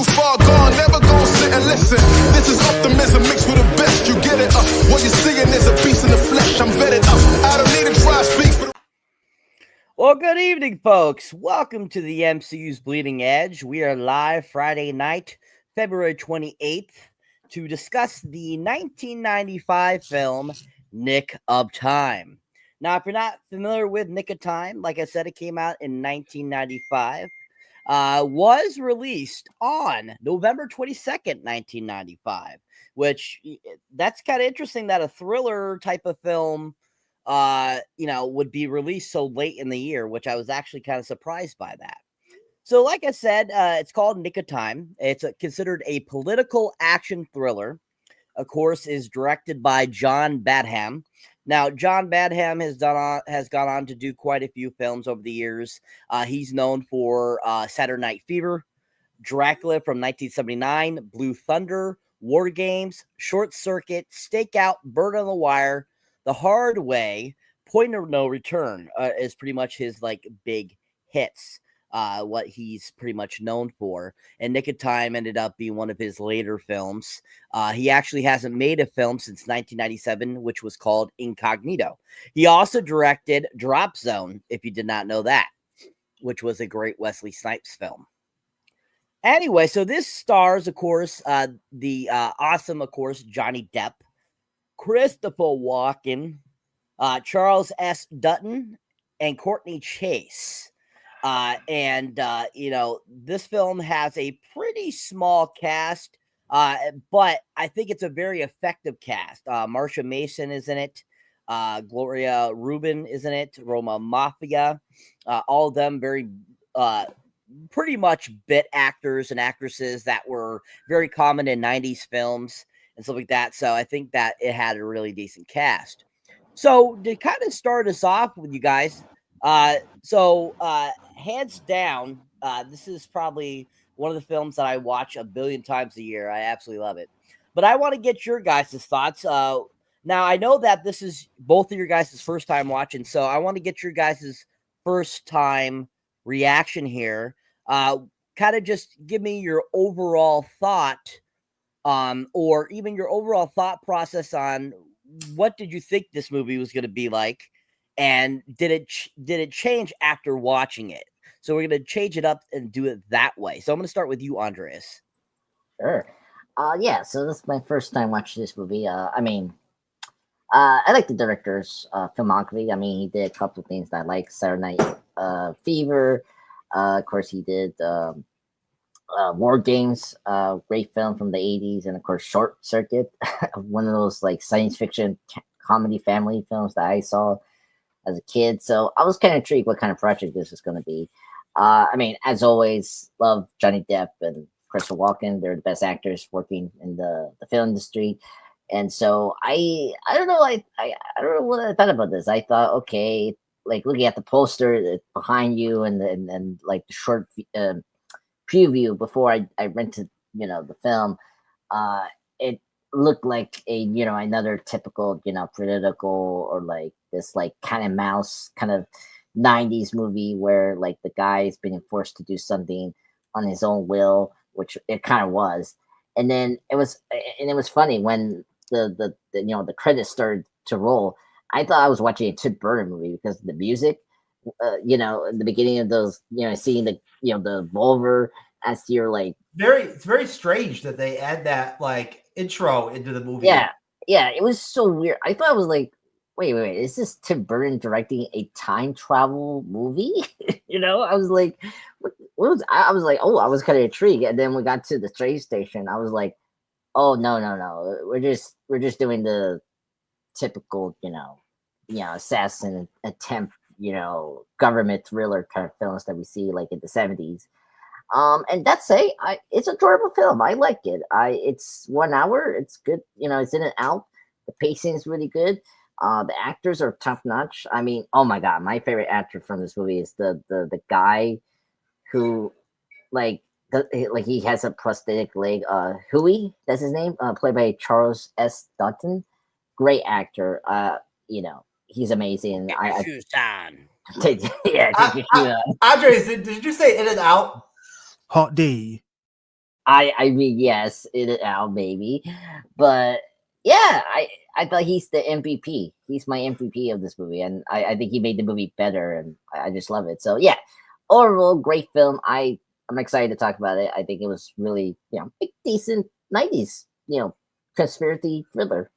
too far gone, never gonna sit and listen. This is optimism mixed with the best. You get it up. What you're seeing is a beast in the flesh. I'm vetted up. I don't need to try to speak for the... Well, good evening, folks. Welcome to the MCU's Bleeding Edge. We are live Friday night, February 28th, to discuss the 1995 film Nick of Time. Now, if you're not familiar with Nick of Time, like I said, it came out in 1995. Was released on November 22nd, 1995, which that's kind of interesting that a thriller type of film would be released so late in the year, which I was actually kind of surprised by that. So, like I said, it's called Nick of Time. It's considered a political action thriller. Of course, is directed by John Badham. Now, John Badham has gone on to do quite a few films over the years. He's known for Saturday Night Fever, Dracula from 1979, Blue Thunder, War Games, Short Circuit, Stakeout, Bird on the Wire, The Hard Way, Point of No Return is pretty much his like big hits. What he's pretty much known for. And Nick of Time ended up being one of his later films. He actually hasn't made a film since 1997, which was called Incognito. He also directed Drop Zone, if you did not know that, which was a great Wesley Snipes film. Anyway, so this stars, of course, the awesome, of course, Johnny Depp, Christopher Walken, Charles S. Dutton, and Courtney Chase. This film has a pretty small cast, but I think it's a very effective cast. Marsha Mason is in it. Gloria Rubin is in it. Roma Mafia. All of them very, pretty much bit actors and actresses that were very common in 90s films and stuff like that. So I think that it had a really decent cast. So to kind of start us off with you guys, hands down, this is probably one of the films that I watch a billion times a year. I absolutely love it. But I want to get your guys' thoughts. Now, I know that this is both of your guys' first time watching, so I want to get your guys' first time reaction here. Kind of just give me your overall thought, or even your overall thought process on what did you think this movie was going to be like. And did it change after watching it? So we're going to change it up and do it that way. So I'm going to start with you, Andres. Sure. Yeah, so this is my first time watching this movie. I like the director's filmography. I mean, he did a couple of things that I like. Saturday Night Fever. Of course, he did War Games, great film from the 80s. And, of course, Short Circuit, one of those like science fiction comedy family films that I saw as a kid. So I was kind of intrigued what kind of project this is going to be. As always, love Johnny Depp and Christopher Walken. They're the best actors working in the film industry. And so I don't know, I don't know what I thought about this. I thought, okay, like looking at the poster behind you and like the short preview before I rented, the film, it looked like another typical, political or like this like kind of mouse kind of 90s movie where like the guy is being forced to do something on his own will, which it kind of was. And then it was funny when the credits started to roll. I thought I was watching a Tim Burton movie because of the music, in the beginning of those, seeing the Volver as you're like, it's very strange that they add that like intro into the movie. Yeah, it was so weird. I thought it was like, wait, is this Tim Burton directing a time travel movie? I was like, what was? I was like, oh, I was kind of intrigued. And then we got to the train station. I was like, oh no, we're just doing the typical, assassin attempt, government thriller kind of films that we see like in the 70s. And that's it's a enjoyable film. I like it. It's 1 hour. It's good. It's in and out. The pacing is really good. The actors are top notch. I mean, oh my God, my favorite actor from this movie is the guy who he has a prosthetic leg. Huey, that's his name. Played by Charles S. Dutton. Great actor. He's amazing. Take your shoes on. Andres, did you say in and out? Hot D. I mean, yes, it is out, maybe, but yeah, I thought he's the MVP. He's my MVP of this movie, and I think he made the movie better, and I just love it. So yeah, overall, great film. I'm excited to talk about it. I think it was really a decent '90s conspiracy thriller.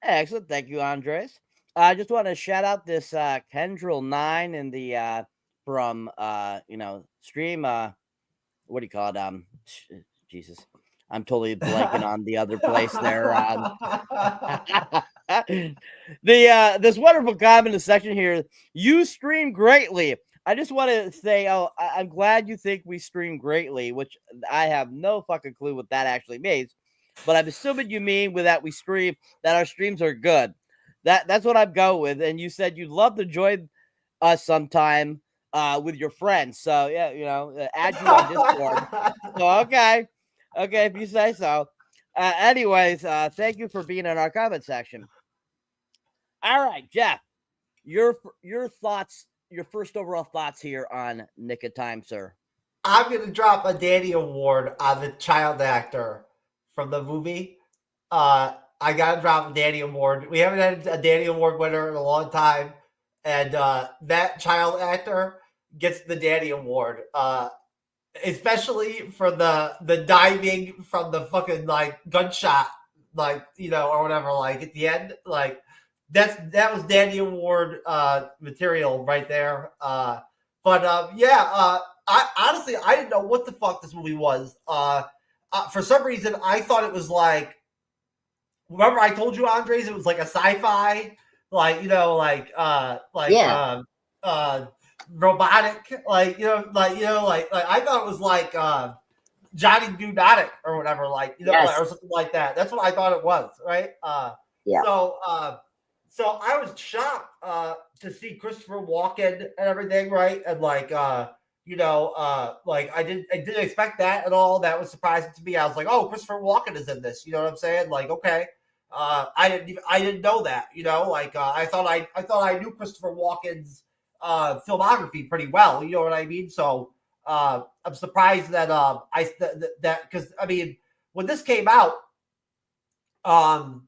Excellent. Thank you, Andres. I just want to shout out this Kendrill9 in the from stream what do you call it? Jesus. I'm totally blanking on the other place there. This wonderful comment in the section here. You stream greatly. I just want to say, I'm glad you think we stream greatly, which I have no fucking clue what that actually means. But I'm assuming you mean with that we stream that our streams are good. That's what I'm going with. And you said you'd love to join us sometime with your friends. So yeah, add you on Discord. So okay, if you say so. Anyways, thank you for being in our comment section. All right, Jeff, your thoughts, your first overall thoughts here on Nick of Time, sir. I'm gonna drop a Danny Award on the child actor from the movie. I gotta drop a Danny Award. We haven't had a Danny Award winner in a long time, and that child actor gets the Danny Award. Especially for the diving from the fucking like gunshot, or whatever, like at the end, like that was Danny Award material right there. I honestly I didn't know what the fuck this movie was. For some reason I thought it was like, remember I told you, Andres, it was like a sci-fi, robotic, I thought it was like Johnny Mnemonic or whatever, Yes. or something like that. That's what I thought it was, right? Yeah. So I was shocked to see Christopher Walken and everything, right? And I didn't expect that at all. That was surprising to me. I was like, oh, Christopher Walken is in this. You know what I'm saying? Like, okay. I didn't know that. I thought I knew Christopher Walken's filmography pretty well. You know what I mean? So I'm surprised that because I mean, when this came out, probably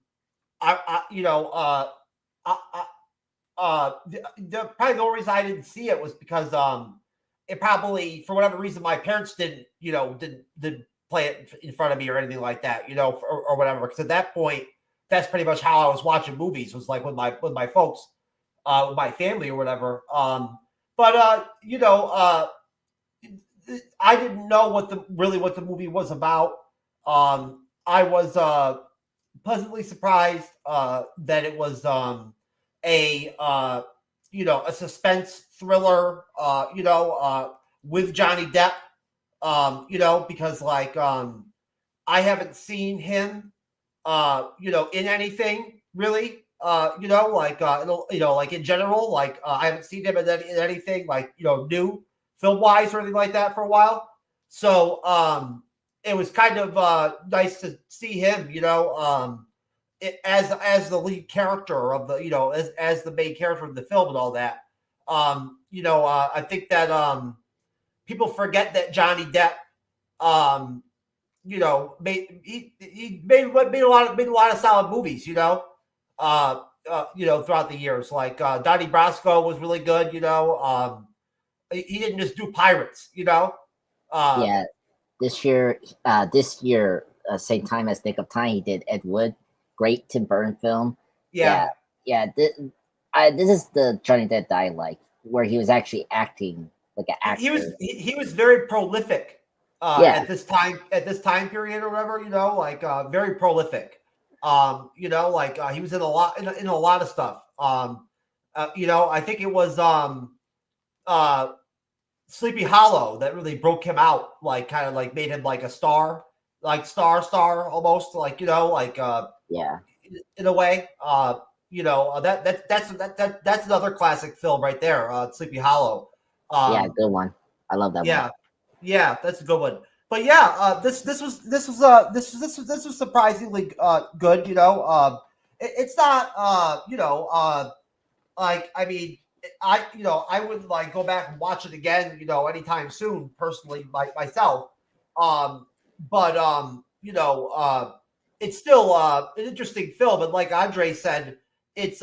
the only reason I didn't see it was because it probably, for whatever reason, my parents didn't play it in front of me or anything like that, or whatever. Because at that point, that's pretty much how I was watching movies, was like with my folks, with my family or whatever. I didn't know what the movie was about. I was pleasantly surprised that it was a suspense thriller, with Johnny Depp, because I haven't seen him, in anything really, in general, I haven't seen him in anything new film wise or anything like that for a while. So it was kind of nice to see him, as the lead character of the, as the main character of the film and all that. I think that people forget that Johnny Depp, he made a lot of solid movies, throughout the years. Like Donnie Brasco was really good, he didn't just do Pirates, Yeah, this year, same time as Nick of Time, he did Ed Wood, great Tim Burton film. Yeah. This is the Johnny Depp that I like, where he was actually acting like an actor. He was very prolific at this time period or whatever, very prolific. He was in a lot of stuff. I think it was Sleepy Hollow that really broke him out, made him like a star, star almost, in a way. That's another classic film right there, Sleepy Hollow. Good one. I love that one. Yeah, that's a good one. But yeah, this was surprisingly good. It's not I mean, I would like go back and watch it again, anytime soon, personally, myself. But it's still an interesting film, and like Andre said, it's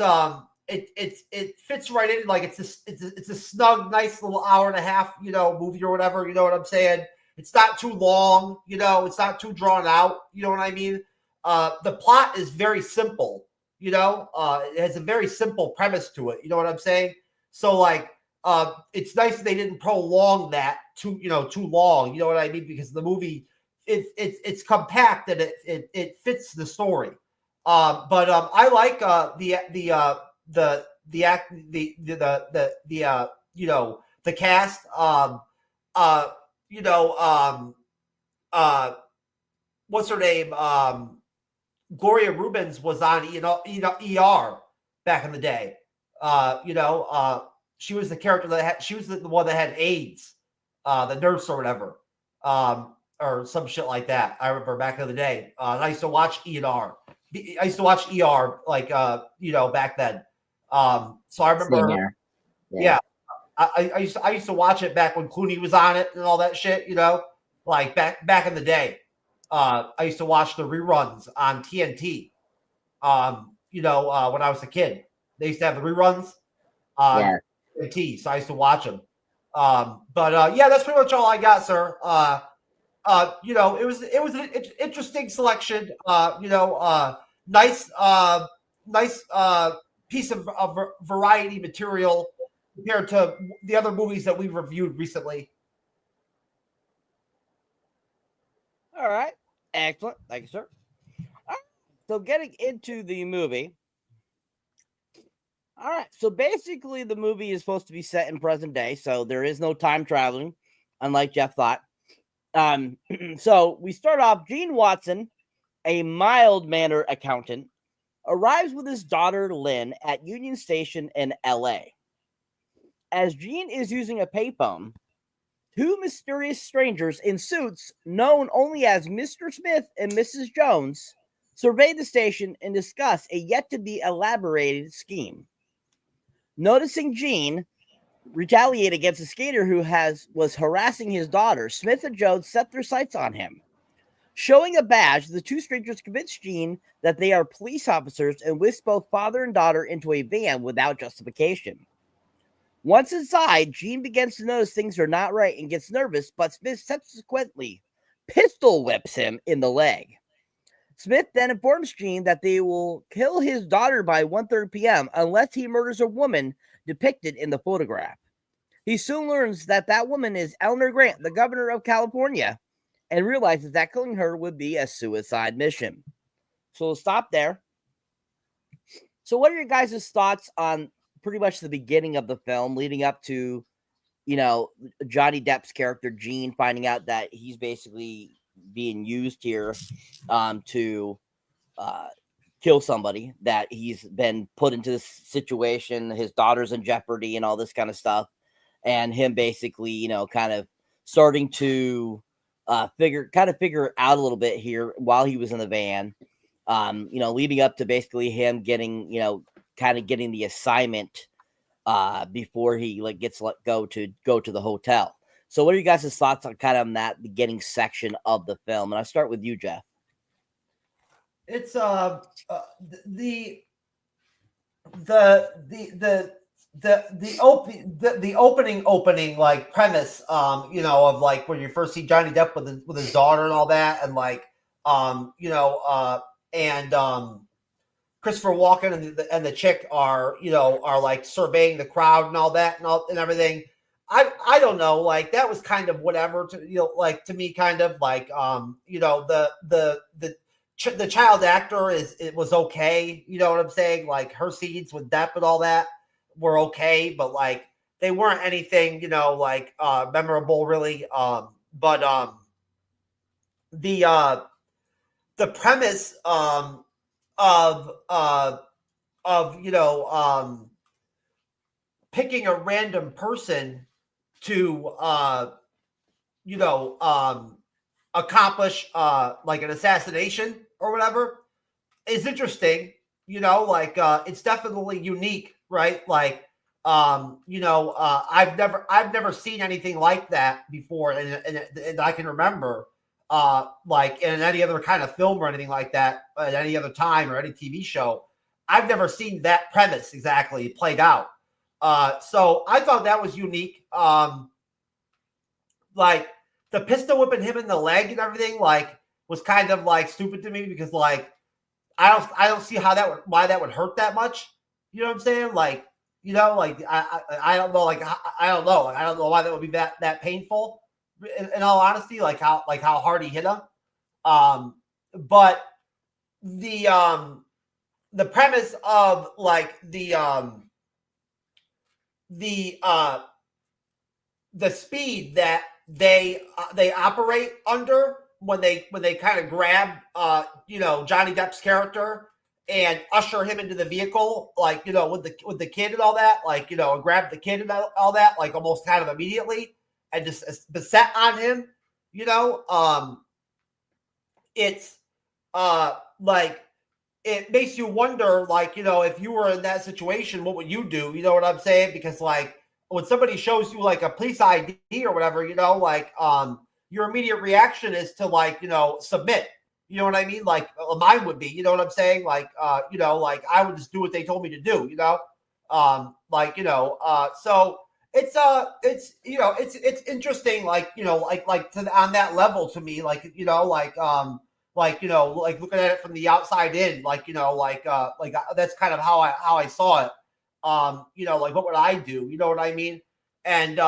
it fits right in. Like it's a snug, nice little hour and a half, movie or whatever. You know what I'm saying? It's not too long, it's not too drawn out. You know what I mean? The plot is very simple. It has a very simple premise to it. You know what I'm saying? So like, it's nice they didn't prolong that too long. You know what I mean? Because the movie, it's compact and it fits the story. But I like the cast. What's her name? Gloria Rubens was on ER back in the day. She was the character she was the one that had AIDS, the nurse or whatever, or some shit like that. I remember back in the day. And I used to watch ER. I used to watch ER like back then. So I remember. Yeah. I used to watch it back when Clooney was on it and all that shit. Like back in the day. I used to watch the reruns on TNT. When I was a kid, they used to have the reruns on TNT, so I used to watch them. Yeah, that's pretty much all I got, sir. It was an interesting selection. Nice piece of variety material compared to the other movies that we've reviewed recently. All right. Excellent. Thank you, sir. All right. So getting into the movie. All right. So basically the movie is supposed to be set in present day. So there is no time traveling, unlike Jeff thought. So we start off, Gene Watson, a mild-mannered accountant, arrives with his daughter Lynn at Union Station in LA. As Gene is using a payphone, two mysterious strangers in suits known only as Mr. Smith and Mrs. Jones survey the station and discuss a yet-to-be elaborated scheme. Noticing Gene retaliate against a skater who was harassing his daughter, Smith and Jones set their sights on him. Showing a badge, the two strangers convince Gene that they are police officers and whisk both father and daughter into a van without justification. Once inside, Gene begins to notice things are not right and gets nervous, but Smith subsequently pistol whips him in the leg. Smith then informs Gene that they will kill his daughter by 1:30 p.m. unless he murders a woman depicted in the photograph. He soon learns that that woman is Eleanor Grant, the governor of California, and realizes that killing her would be a suicide mission. So we'll stop there. So what are your guys' thoughts on pretty much the beginning of the film leading up to, Johnny Depp's character, Gene, finding out that he's basically being used here to kill somebody, that he's been put into this situation, his daughter's in jeopardy and all this kind of stuff, and him basically, kind of starting to figure out a little bit here while he was in the van, leading up to basically him getting, kind of getting the assignment before he gets let go to the hotel. So what are you guys' thoughts on kind of that beginning section of the film? And I'll start with you, Jeff. It's the opening like premise, of like when you first see Johnny Depp with his daughter and all that, and Christopher Walken and the chick are like surveying the crowd and all that and everything. I don't know, like that was kind of whatever to to me, kind of like the child actor it was okay, you know what I'm saying? Like her scenes with Depp and all that were okay, but like they weren't anything memorable really. But the premise of picking a random person to accomplish like an assassination or whatever is interesting. It's definitely unique, right? Like I've never seen anything like that before, and I can remember, like in any other kind of film or anything like that at any other time or any TV show. I've never seen that premise exactly played out. So I thought that was unique. Like the pistol whipping him in the leg and everything, like, was kind of like stupid to me because like I don't see why that would hurt that much. You know what I'm saying? Like, like I don't know, like I don't know, I don't know why that would be that painful. In all honesty, like how hard he hit him. But the premise of like the speed that they operate under when they kind of grab Johnny Depp's character and usher him into the vehicle, like, with the kid and all that, like, and grab the kid and all that, like almost kind of immediately, and just beset on him, it's like, it makes you wonder, like, if you were in that situation, what would you do? You know what I'm saying? Because like when somebody shows you like a police ID or whatever, like your immediate reaction is to like, submit. You know what I mean? Like mine would be, you know what I'm saying? Like, like I would just do what they told me to do, so it's interesting, like, on that level to me, like, like looking at it from the outside in, like, that's kind of how I saw it. Like what would I do? You know what I mean? And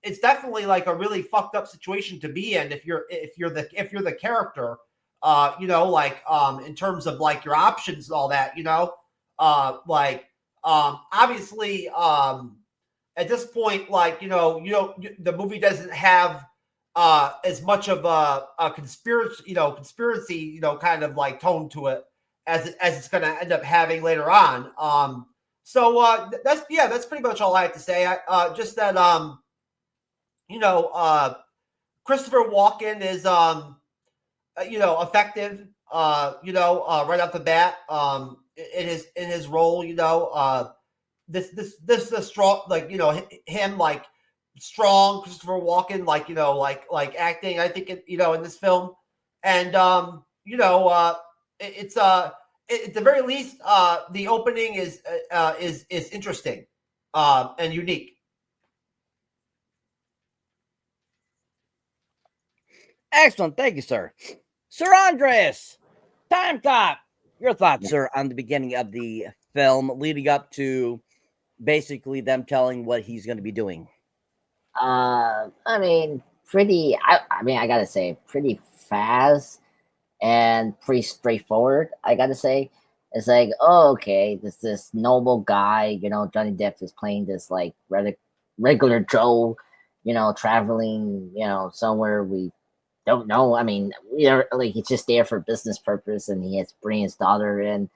it's definitely like a really fucked up situation to be in if you're the character, in terms of like your options and all that, obviously, at this point, like, the movie doesn't have as much of a conspiracy, kind of like tone to it as it's going to end up having later on. So that's pretty much all I have to say. Just that Christopher Walken is effective, right off the bat, in his role, this is a strong, like, him, like, strong Christopher Walken, like, like acting, I think, in this film. And it's at the very least, the opening is interesting and unique. Excellent. Thank you, sir. Sir Andres, time clock. Your thoughts, sir, on the beginning of the film leading up to basically them telling what he's going to be doing? I mean, I gotta say, pretty fast and pretty straightforward. I gotta say, it's like, oh, okay, this noble guy, Johnny Depp is playing this like regular Joe, traveling, somewhere we don't know. I mean, like, he's just there for business purpose, and he has to bring his daughter in.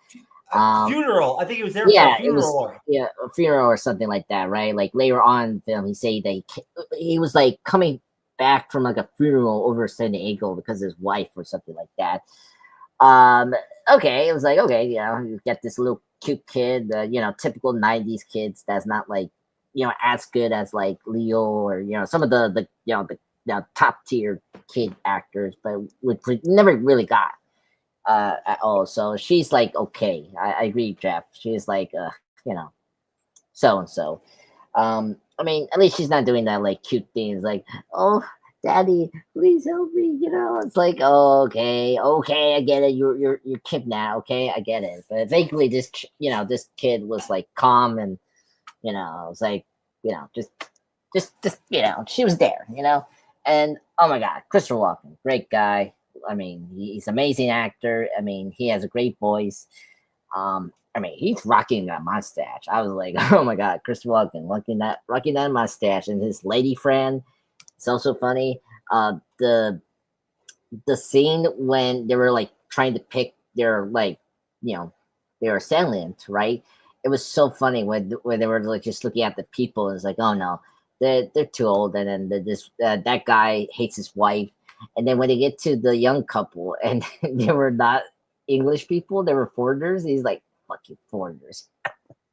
Funeral. I think he was there for a funeral. A funeral or something like that, right? Like later on in the film, he said that he was like coming back from like a funeral over San Diego because of his wife or something like that. Okay, it was like, okay, you get this little cute kid, typical 90s kids that's not like, as good as like Leo or, some of the top tier kid actors, but we never really got at all. So she's like, okay, I agree, Jeff. She's like, so and so. I mean, at least she's not doing that like cute things like, oh, daddy, please help me. It's like, oh, okay, I get it. You're kid now, okay, I get it. But thankfully, this kid was like calm and it was like, just she was there, and oh my God, Christopher Walken, great guy. I mean, he's an amazing actor. I mean, he has a great voice. I mean, he's rocking that mustache. I was like, oh my God, Christopher Walken rocking that mustache, and his lady friend. It's also funny. The scene when they were like trying to pick their like, their assailant, right? It was so funny when they were like just looking at the people. And it's like, oh no, they're too old, and then that guy hates his wife. And then when they get to the young couple, and they were not English people, they were foreigners. He's like, fucking foreigners.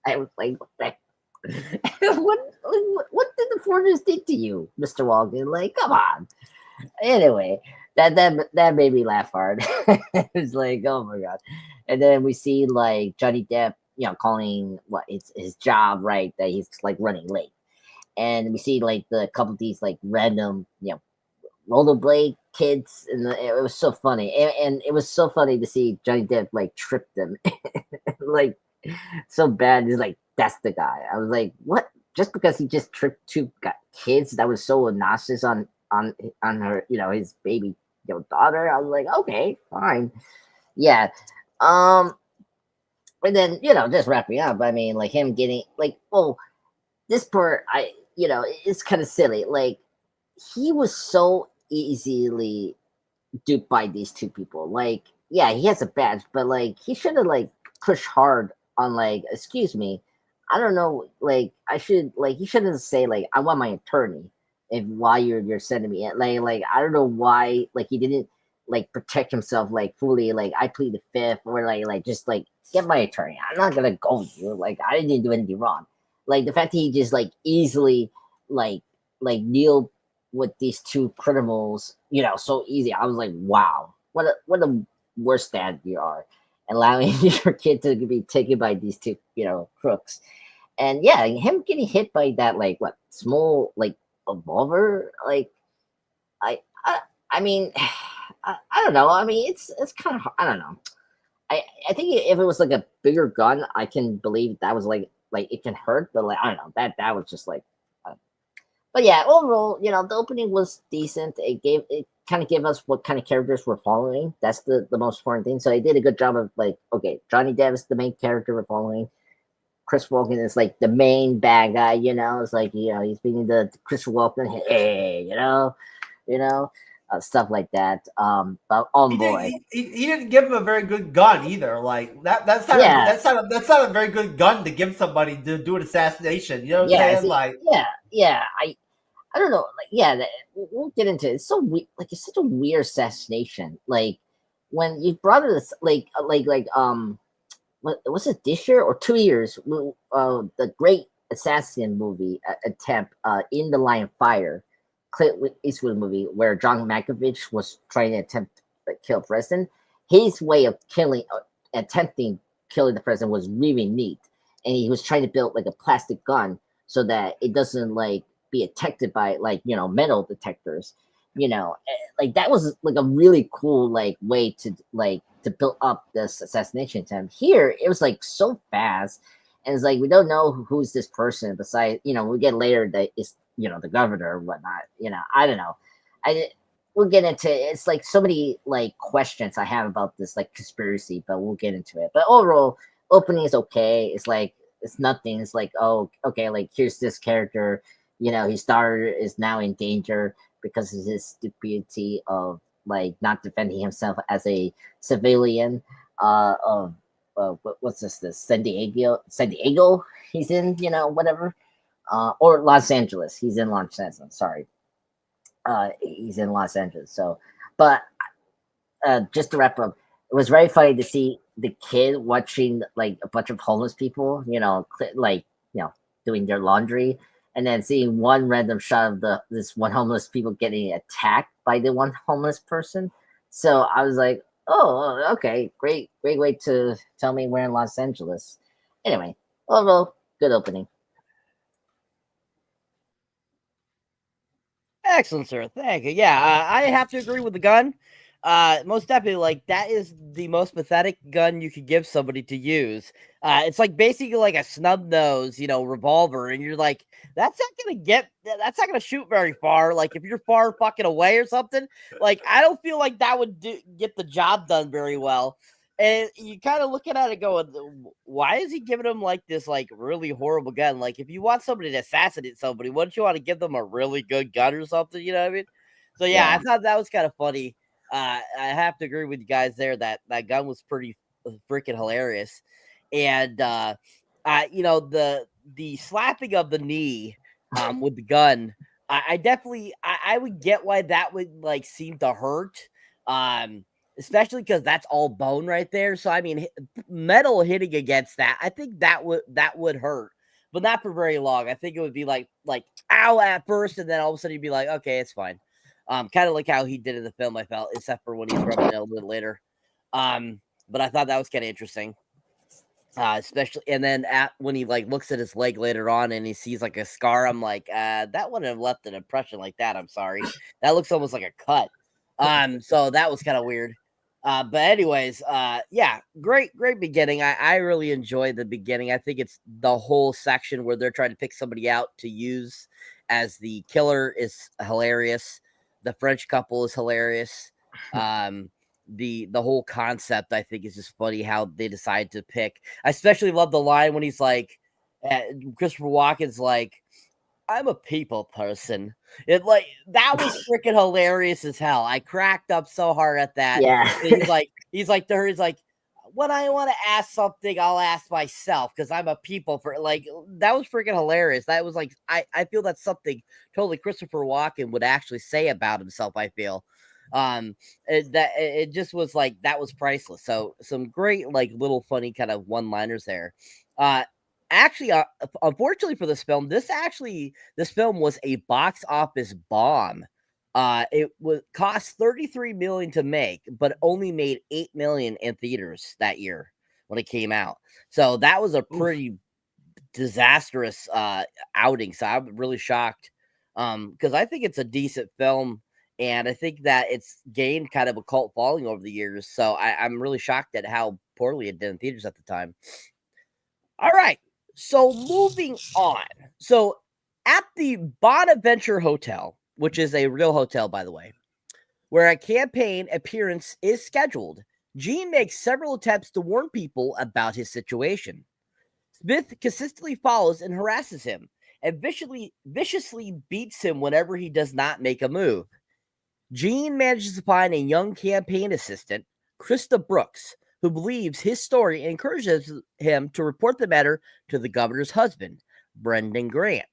I was like, what the what did the foreigners did to you, Mr. Walken? Like, come on. Anyway, that made me laugh hard. It's like, oh my god. And then we see like Johnny Depp, calling what it's his job, right? That he's like running late. And we see like the couple of these like random, rollerblade kids, and it was so funny. And it was so funny to see Johnny Depp like trip them, like so bad. He's like, that's the guy. I was like, what? Just because he just tripped two kids that was so obnoxious on her, his baby, daughter. I was like, okay, fine, yeah. And then just wrapping up. I mean, like him getting like, oh, this part, it's kind of silly. Like he was so easily duped by these two people. Like, yeah, he has a badge, but like he should have like pushed hard on like, excuse me, I don't know, like I should like he shouldn't say like I want my attorney if why you're sending me like I don't know why like he didn't like protect himself like fully, like I plead the fifth, or like just like get my attorney. I'm not gonna go with you. Like I didn't do anything wrong. Like the fact that he just like easily like deal with these two criminals, so easy. I was like, wow, what a worse dad you are, allowing your kid to be taken by these two, crooks. And yeah, him getting hit by that like what small like revolver, like I mean, I don't know. I mean, it's kind of, I don't know. I think if it was like a bigger gun, I can believe that was like it can hurt, but like I don't know, that was just like. But yeah, overall, the opening was decent. It kind of gave us what kind of characters we're following. That's the most important thing. So they did a good job of like, okay, Johnny Depp is the main character we're following. Chris Walken is like the main bad guy. It's like he's being the Chris Walken, hey, stuff like that. But boy, he didn't give him a very good gun either. Like that's not Yeah. that's not a very good gun to give somebody to do an assassination. You know what I'm saying? Like yeah. I don't know. Like, yeah, we'll get into it. It's so weird. Like, it's such a weird assassination. Like, when you brought it, what was it this year or 2 years? The Great Assassin movie attempt, In the Line of Fire, Clint Eastwood movie, where John Malkovich was trying to attempt to kill president. His way of attempting killing the president was really neat, and he was trying to build like a plastic gun so that it doesn't like be detected by like metal detectors, like that was like a really cool like way to build up this assassination attempt. Here it was like so fast, and it's like we don't know who's this person besides we get later that it's the governor or whatnot. I don't know. We'll get into it. It's like so many like questions I have about this like conspiracy, but we'll get into it. But overall, opening is okay. It's like it's nothing. It's like, oh, okay, like here's this character. His daughter is now in danger because of his stupidity of like not defending himself as a civilian. What's this? San Diego. He's in, whatever. Or Los Angeles. He's in Los Angeles. Sorry. He's in Los Angeles. So, but just to wrap up, it was very funny to see the kid watching like a bunch of homeless people, doing their laundry. And then seeing one random shot of this one homeless people getting attacked by the one homeless person. So I was like, oh, okay, great way to tell me we're in Los Angeles. Anyway, overall, good opening. Excellent, sir. Thank you. Yeah, I have to agree with the gun. Most definitely, like that is the most pathetic gun you could give somebody to use. It's like basically like a snub nose, revolver, and you're like, that's not gonna shoot very far. Like if you're far fucking away or something, like I don't feel like that would get the job done very well. And you kind of looking at it going, why is he giving him like this like really horrible gun? Like if you want somebody to assassinate somebody, wouldn't you want to give them a really good gun or something? You know what I mean? So yeah. I thought that was kind of funny. I have to agree with you guys there that gun was pretty freaking hilarious. And the slapping of the knee with the gun, I definitely I would get why that would like seem to hurt. Especially because that's all bone right there. So I mean, metal hitting against that, I think that would hurt. but not for very long. I think it would be like ow at first, and then all of a sudden you'd be like, okay, it's fine. Kind of like how he did in the film, I felt, except for when he's rubbing it a little later. But I thought that was kind of interesting. Especially, and then when he like looks at his leg later on and he sees like a scar, I'm like, that wouldn't have left an impression like that. I'm sorry, that looks almost like a cut. So that was kind of weird. But anyways, yeah, great beginning. I really enjoyed the beginning. I think it's the whole section where they're trying to pick somebody out to use as the killer is hilarious. The French couple is hilarious. The whole concept, I think, is just funny how they decide to pick. I especially love the line when he's like, Christopher Walken's like, I'm a people person. It like that was freaking hilarious as hell. I cracked up so hard at that. Yeah. He's like to her, he's like, when I want to ask something, I'll ask myself because I'm a people for like that was freaking hilarious. That was like I feel that's something totally Christopher Walken would actually say about himself. I feel. It just was like that was priceless. So some great like little funny kind of one-liners there. Actually, unfortunately for this film, this film was a box office bomb. It was cost $33 million to make, but only made $8 million in theaters that year when it came out. So that was a pretty disastrous outing. So I'm really shocked because I think it's a decent film. And I think that it's gained kind of a cult following over the years. So I'm really shocked at how poorly it did in theaters at the time. All right. So moving on. So at the Bonaventure Hotel, which is a real hotel, by the way, where a campaign appearance is scheduled, Gene makes several attempts to warn people about his situation. Smith consistently follows and harasses him and viciously beats him whenever he does not make a move. Gene manages to find a young campaign assistant, Krista Brooks, who believes his story and encourages him to report the matter to the governor's husband, Brendan Grant.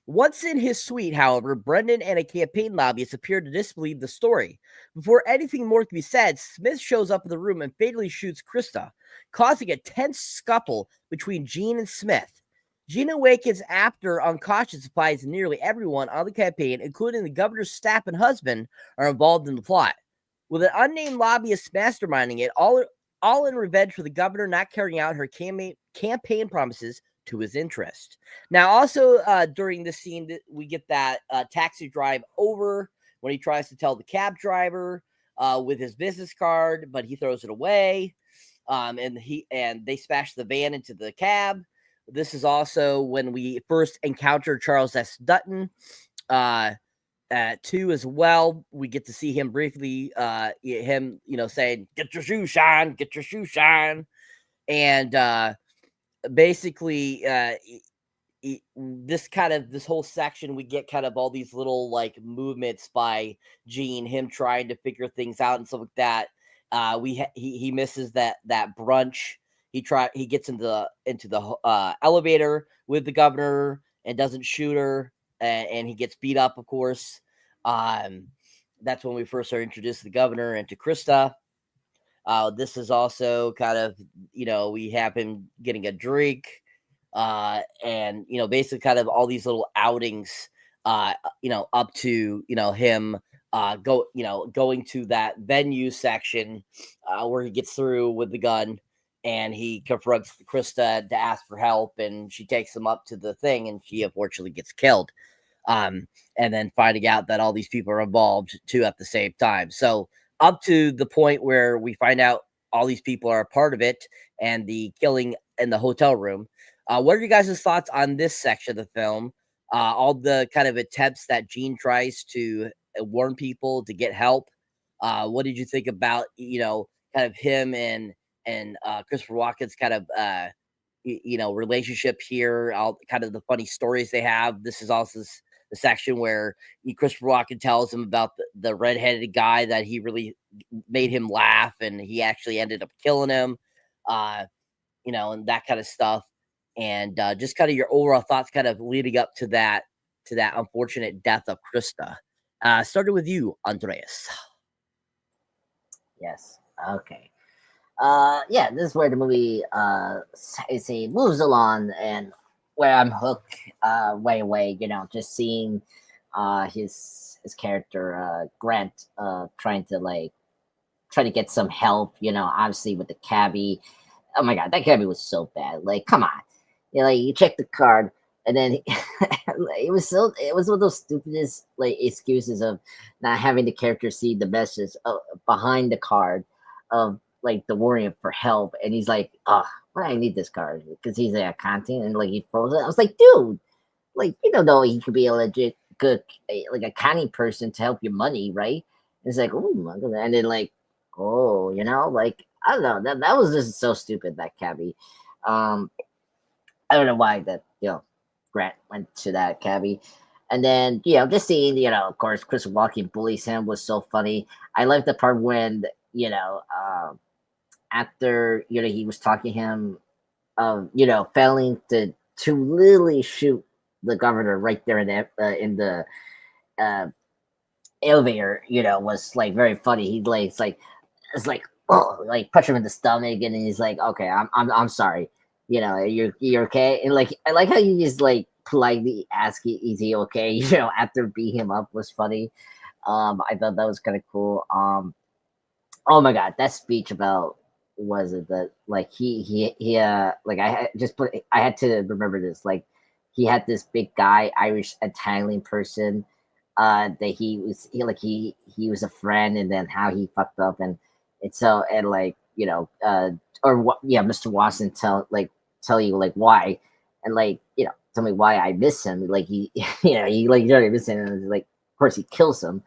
Once in his suite, however, Brendan and a campaign lobbyist appear to disbelieve the story. Before anything more can be said, Smith shows up in the room and fatally shoots Krista, causing a tense scuffle between Gene and Smith. Gene awakens after unconscious and finds nearly everyone on the campaign, including the governor's staff and husband, are involved in the plot. With an unnamed lobbyist masterminding it, all in revenge for the governor not carrying out her campaign promises to his interest. Now, also during this scene, we get that taxi drive over when he tries to tell the cab driver with his business card, but he throws it away. And they smash the van into the cab. This is also when we first encounter Charles S. Dutton, too, as well. We get to see him briefly, saying, "Get your shoe shine, get your shoe shine," and basically, this whole section, we get kind of all these little like movements by Gene, him trying to figure things out and stuff like that. He misses that brunch. He gets into the elevator with the governor and doesn't shoot her, and he gets beat up, of course. That's when we first are introduced to the governor and to Krista. This is also kind of, we have him getting a drink, and basically kind of all these little outings, up to him going to that venue section where he gets through with the gun. And he confronts Krista to ask for help, and she takes him up to the thing, and she unfortunately gets killed. And then finding out that all these people are involved too at the same time. So up to the point where we find out all these people are a part of it and the killing in the hotel room. What are you guys' thoughts on this section of the film? All the kind of attempts that Gene tries to warn people to get help. What did you think about, kind of him and Christopher Walken's kind of relationship here, all kind of the funny stories they have. This is also the section where Christopher Walken tells him about the redheaded guy that he really made him laugh, and he actually ended up killing him, and that kind of stuff. And just kind of your overall thoughts kind of leading up to that unfortunate death of Krista. Started with you, Andreas. Yes. Okay. This is where the movie moves along, and where I'm hooked right away. You know, just seeing his character Grant trying to get some help. You know, obviously with the cabbie. Oh my god, that cabbie was so bad. Like, come on, you know, like you check the card. And then it was one of those stupidest like excuses of not having the character see the message behind the card of like the warrior for help, and he's like, "Oh, why I need this card?" Because he's like a content, and like he froze it. I was like, "Dude, like you don't know he could be a legit good like a canny person to help your money, right?" And it's like, "Oh my god," and then like, "Oh, you know, like I don't know that was just so stupid that cabbie." Um, I don't know why that Grant went to that cabbie. And then, just seeing, of course, Chris Walken bullies him was so funny. I liked the part when, after, he was talking to him, failing to literally shoot the governor right there in the uh, elevator, was like very funny. He like, it's like, oh, like punch him in the stomach. And then he's like, okay, I'm sorry. You're okay. And like, I like how you just like politely ask, is he okay? After beating him up was funny. I thought that was kind of cool. Oh my god, that speech about was it that like he like I had to remember this, like he had this big guy Irish Italian person that he was a friend, and then how he fucked up, and so and like or what, yeah, Mr. Watson tell you like why, and like tell me why I miss him, like he he like you miss him, and like of course he kills him,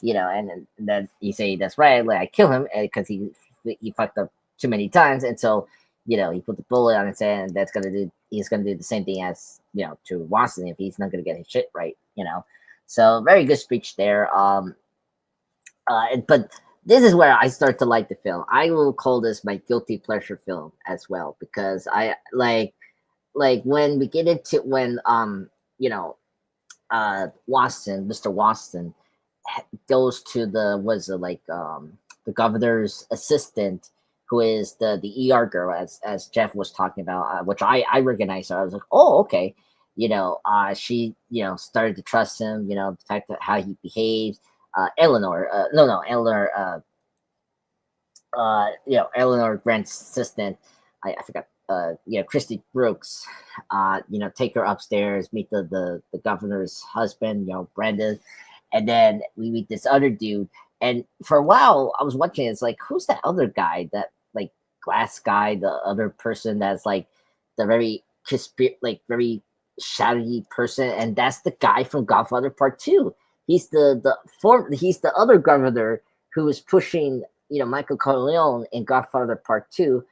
and then you say that's right, like I kill him because he fucked up too many times, and so he put the bullet on his head, and he's gonna do the same thing as to Watson if he's not gonna get his shit right, So very good speech there. But this is where I start to like the film. I will call this my guilty pleasure film as well, because I like when we get into when Watson, Mr. Watson goes to the governor's assistant, who is the ER girl, as Jeff was talking about, which I recognize her. I was like, oh, okay. She started to trust him. The fact that how he behaves. Eleanor, no, Eleanor. Eleanor Grant's assistant. I forgot. Christy Brooks. Take her upstairs, meet the governor's husband. Brendan, and then we meet this other dude. And for a while, I was watching. It's like, who's that other guy? That like glass guy, the other person that's like the very very shouty person, and that's the guy from Godfather Part 2. He's he's the other governor who was pushing Michael Corleone in Godfather Part 2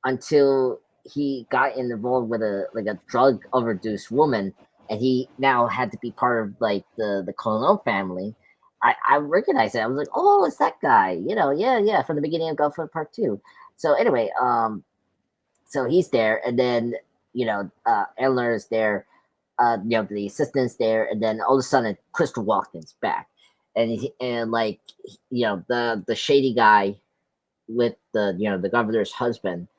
until he got involved with a drug overdose woman, and he now had to be part of like the Corleone family. I recognized it. I was like, oh, it's that guy. Yeah, from the beginning of Godfather Part 2. So anyway, so he's there, and then Eleanor is there, the assistant's there, and then all of a sudden Christopher Walken's back, and like the shady guy with the governor's husband,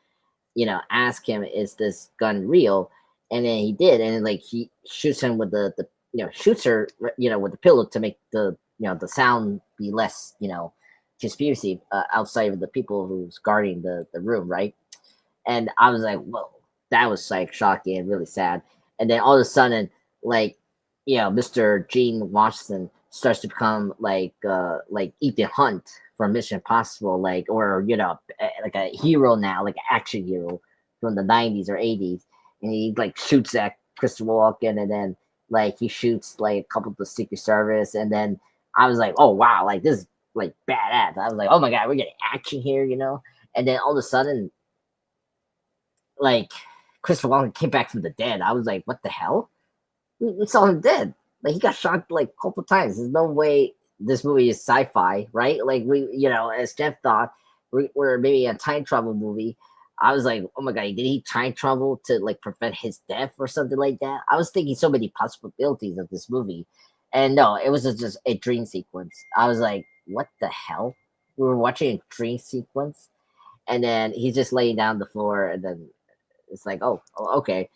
ask him, is this gun real? And then he did, and then, like he shoots him with the shoots her with the pillow to make the the sound be less conspiracy outside of the people who's guarding the room, right? And I was like, whoa, that was like shocking and really sad. And then all of a sudden, like Mr. Gene Washington starts to become like Ethan Hunt from Mission Impossible, like, or like a hero now, like an action hero from the 90s or 80s, and he like shoots at Christopher Walken, and then like he shoots like a couple of the Secret Service, and then I was like, oh wow, like this is like badass. I was like, oh my god, we're getting action here, and then all of a sudden, like Christopher Walken came back from the dead. I was like, what the hell? We saw him dead. Like he got shot like a couple times. There's no way this movie is sci-fi, right? Like we, as Jeff thought, we're maybe a time travel movie. I was like, oh my god, did he time travel to like prevent his death or something like that? I was thinking so many possibilities of this movie, and no, it was just a dream sequence. I was like, what the hell? We were watching a dream sequence, and then he's just laying down on the floor, and then it's like, oh okay.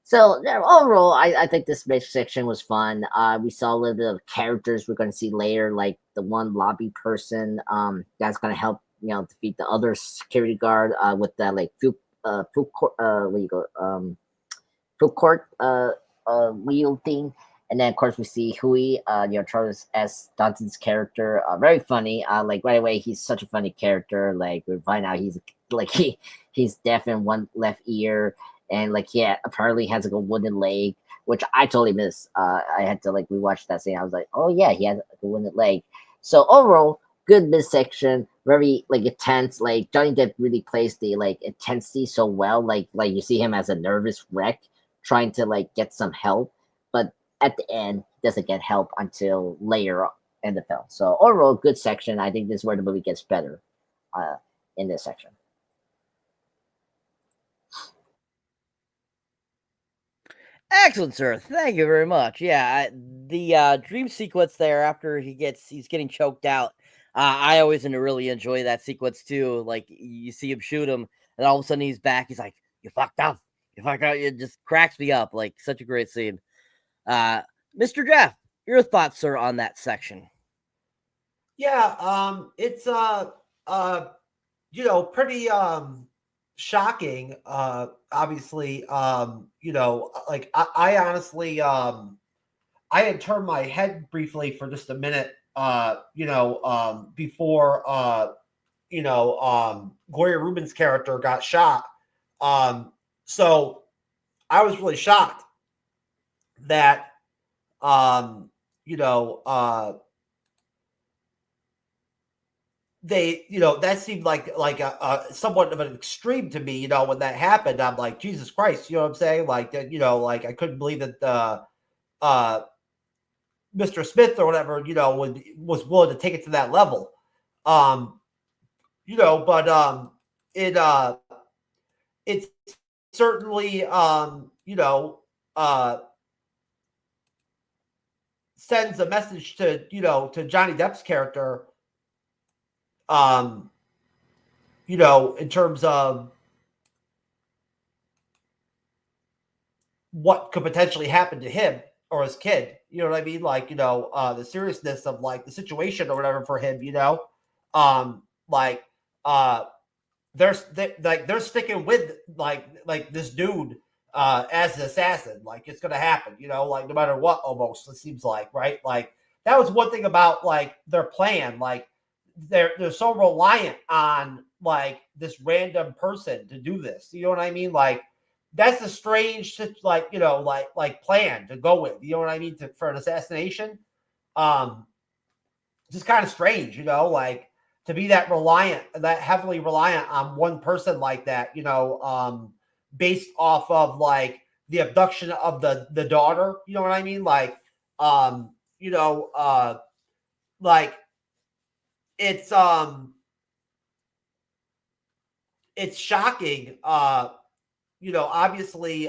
So yeah, overall, I think this section was fun. We saw a little bit of characters we're going to see later, like the one lobby person that's going to help defeat the other security guard with that like food court where you go food court wheel thing. And then of course we see Hui, Charles S. Donson's character, very funny. Like right away, he's such a funny character. Like we find out he's deaf in one left ear, and like apparently has like a wooden leg, which I totally missed. I had to like rewatch that scene. I was like, oh yeah, he has like, a wooden leg. So overall, good midsection, very like intense. Like Johnny Depp really plays the like intensity so well. Like you see him as a nervous wreck trying to like get some help, but at the end doesn't get help until later in the film. So overall, good section. I think this is where the movie gets better in this section. Excellent, sir. Thank you very much. Yeah, the dream sequence there after he's getting choked out. I always really enjoy that sequence too. Like you see him shoot him, and all of a sudden he's back. He's like, "You fucked up. You fucked up." It just cracks me up. Like such a great scene. Mr. Jeff, your thoughts, sir, on that section? Yeah, it's pretty shocking. Obviously, like I honestly I had turned my head briefly for just a minute, before Gloria Rubin's character got shot. So I was really shocked that they, that seemed like a somewhat of an extreme to me, when that happened. I'm like, Jesus Christ, you know what I'm saying? Like that, like I couldn't believe that Mr. Smith or whatever, was willing to take it to that level. But it's certainly sends a message to Johnny Depp's character, in terms of what could potentially happen to him or his kid. You know what I mean? Like, the seriousness of like the situation or whatever for him, they're sticking with like this dude as an assassin. Like it's gonna happen, like no matter what, almost it seems like, right? Like that was one thing about like their plan. Like they're so reliant on like this random person to do this. You know what I mean? Like that's a strange like plan to go with. You know what I mean? For an assassination. Just kind of strange, like to be that heavily reliant on one person like that, based off of like the abduction of the daughter. You know what I mean? Like, like it's shocking, obviously,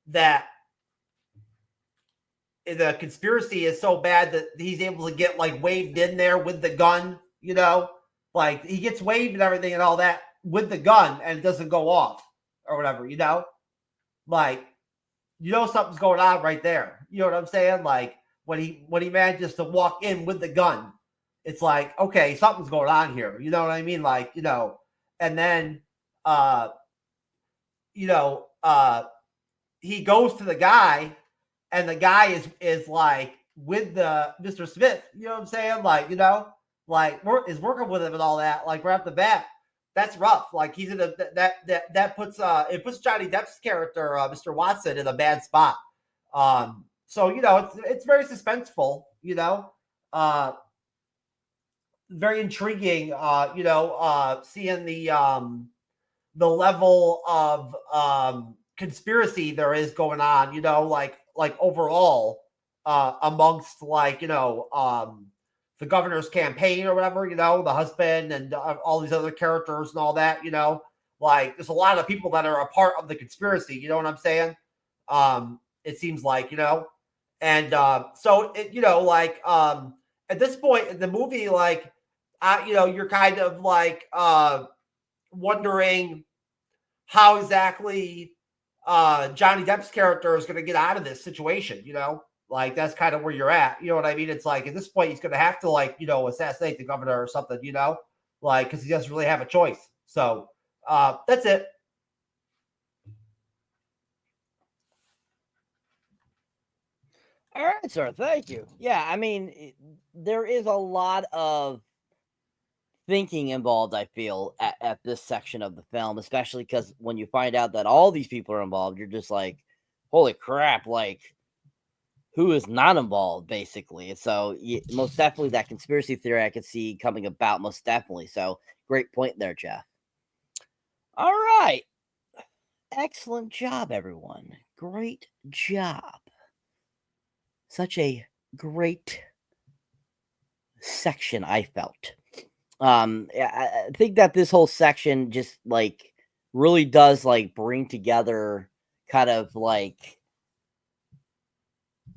that the conspiracy is so bad that he's able to get like waved in there with the gun, like he gets waved and everything and all that with the gun and it doesn't go off or whatever, like, something's going on right there. You know what I'm saying? Like when he manages to walk in with the gun, it's like, okay, something's going on here. You know what I mean? Like, and then, he goes to the guy and the guy is like with the Mr. Smith, you know what I'm saying? Like, like is working with him and all that, like right off the bat. That's rough. Like he's in that puts it puts Johnny Depp's character, Mr. Watson, in a bad spot. So it's very suspenseful, very intriguing, seeing the level of conspiracy there is going on, like overall, amongst like, the governor's campaign or whatever, the husband and all these other characters and all that, like there's a lot of people that are a part of the conspiracy. You know what I'm saying? It seems like, and so it, like at this point in the movie, like, you're kind of like wondering how exactly Johnny Depp's character is going to get out of this situation, you know? Like, that's kind of where you're at. You know what I mean? It's like, at this point, he's going to have to, like, you know, assassinate the governor or something, you know? Like, because he doesn't really have a choice. So, that's it. All right, sir. Thank you. Yeah, I mean, there is a lot of thinking involved, I feel, at this section of the film, especially because when you find out that all these people are involved, you're just like, holy crap, like, who is not involved, basically. So, most definitely that conspiracy theory I could see coming about, most definitely. So, great point there, Jeff. All right. Excellent job, everyone. Great job. Such a great section, I felt. I think that this whole section just like really does like bring together kind of like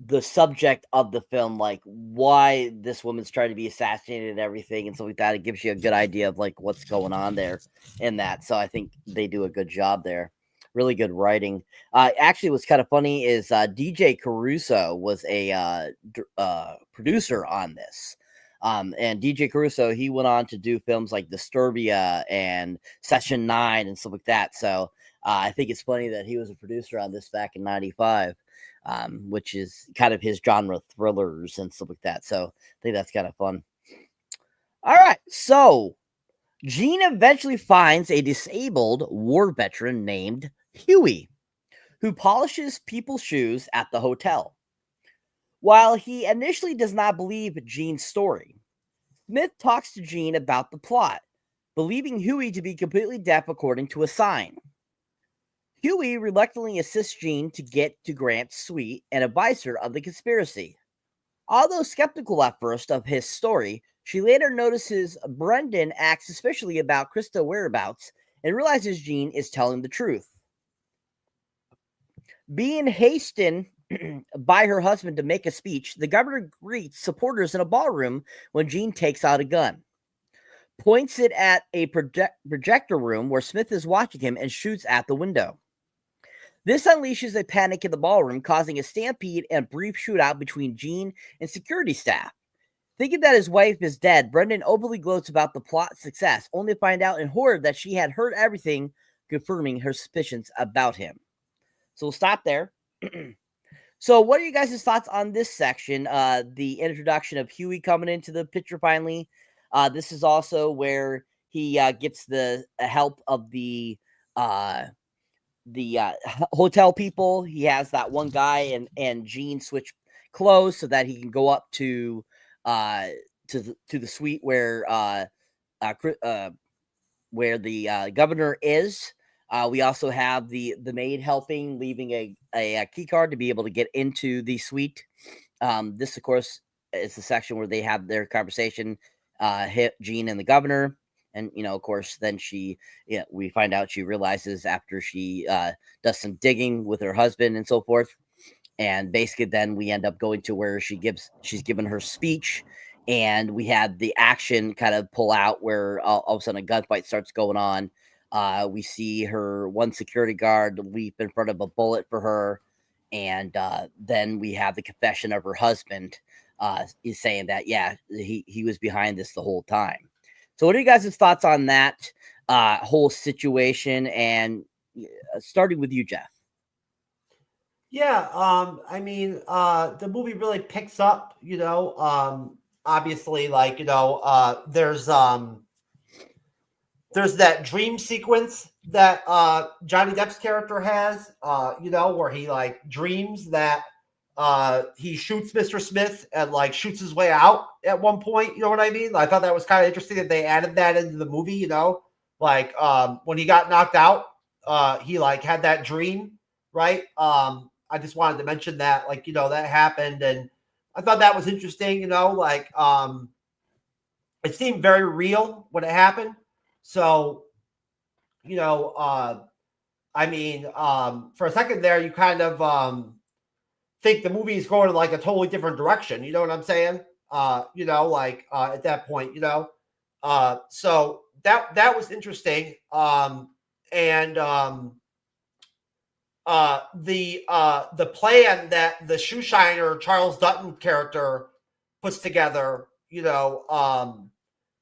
the subject of the film, like why this woman's trying to be assassinated and everything and stuff like that. It gives you a good idea of like what's going on there in that. So I think they do a good job there. Really good writing. Actually, what's kind of funny is DJ Caruso was a producer on this. And DJ Caruso, he went on to do films like Disturbia and Session 9 and stuff like that. So I think it's funny that he was a producer on this back in 95, which is kind of his genre, thrillers and stuff like that. So I think that's kind of fun. All right. So Gene eventually finds a disabled war veteran named Huey, who polishes people's shoes at the hotel. While he initially does not believe Gene's story, Smith talks to Gene about the plot, believing Huey to be completely deaf according to a sign. Huey reluctantly assists Gene to get to Grant's suite and advise her of the conspiracy. Although skeptical at first of his story, she later notices Brendan acts suspiciously about Krista's whereabouts and realizes Gene is telling the truth. Being hastened by her husband to make a speech, the governor greets supporters in a ballroom when Gene takes out a gun, points it at a projector room where Smith is watching him, and shoots at the window. This unleashes a panic in the ballroom, causing a stampede and a brief shootout between Gene and security staff. Thinking that his wife is dead, Brendan openly gloats about the plot's success, only to find out in horror that she had heard everything, confirming her suspicions about him. So we'll stop there. So what are you guys' thoughts on this section? The introduction of Huey coming into the picture finally. This is also where he gets the help of the hotel people. He has that one guy and Gene switch clothes so that he can go up to the suite where the governor is. We also have the maid helping, leaving a key card to be able to get into the suite. This, of course, is the section where they have their conversation, Gene and the governor. And, of course, then we find out she realizes after she does some digging with her husband and so forth. And basically then we end up going to where she's given her speech. And we had the action kind of pull out where all of a sudden a gunfight starts going on. We see her one security guard leap in front of a bullet for her. And then we have the confession of her husband. Is saying that, yeah, he was behind this the whole time. So what are you guys' thoughts on that whole situation? And starting with you, Jeff. Yeah, I mean, the movie really picks up, obviously, like, there's that dream sequence that Johnny Depp's character has, where he like dreams that he shoots Mr. Smith and like shoots his way out at one point. You know what I mean? I thought that was kind of interesting that they added that into the movie, like when he got knocked out, he like had that dream, right? I just wanted to mention that, like, that happened. And I thought that was interesting, like it seemed very real when it happened. So, I mean, for a second there, you kind of think the movie is going in like a totally different direction. You know what I'm saying? At that point, so that was interesting. the plan that the shoe shiner Charles Dutton character puts together,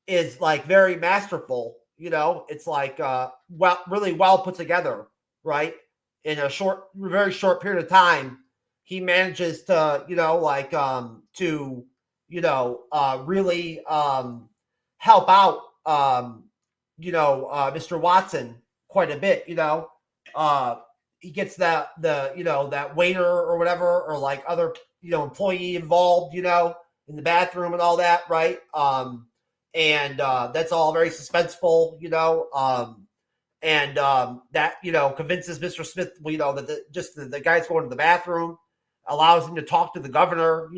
is like very masterful. It's like really well put together, right? In a very short period of time, he manages to, really help out, Mr. Watson quite a bit. He gets that waiter or whatever, or like other employee involved, in the bathroom and all that, right? And that's all very suspenseful, and that convinces Mr. Smith, that the guy's going to the bathroom, allows him to talk to the governor,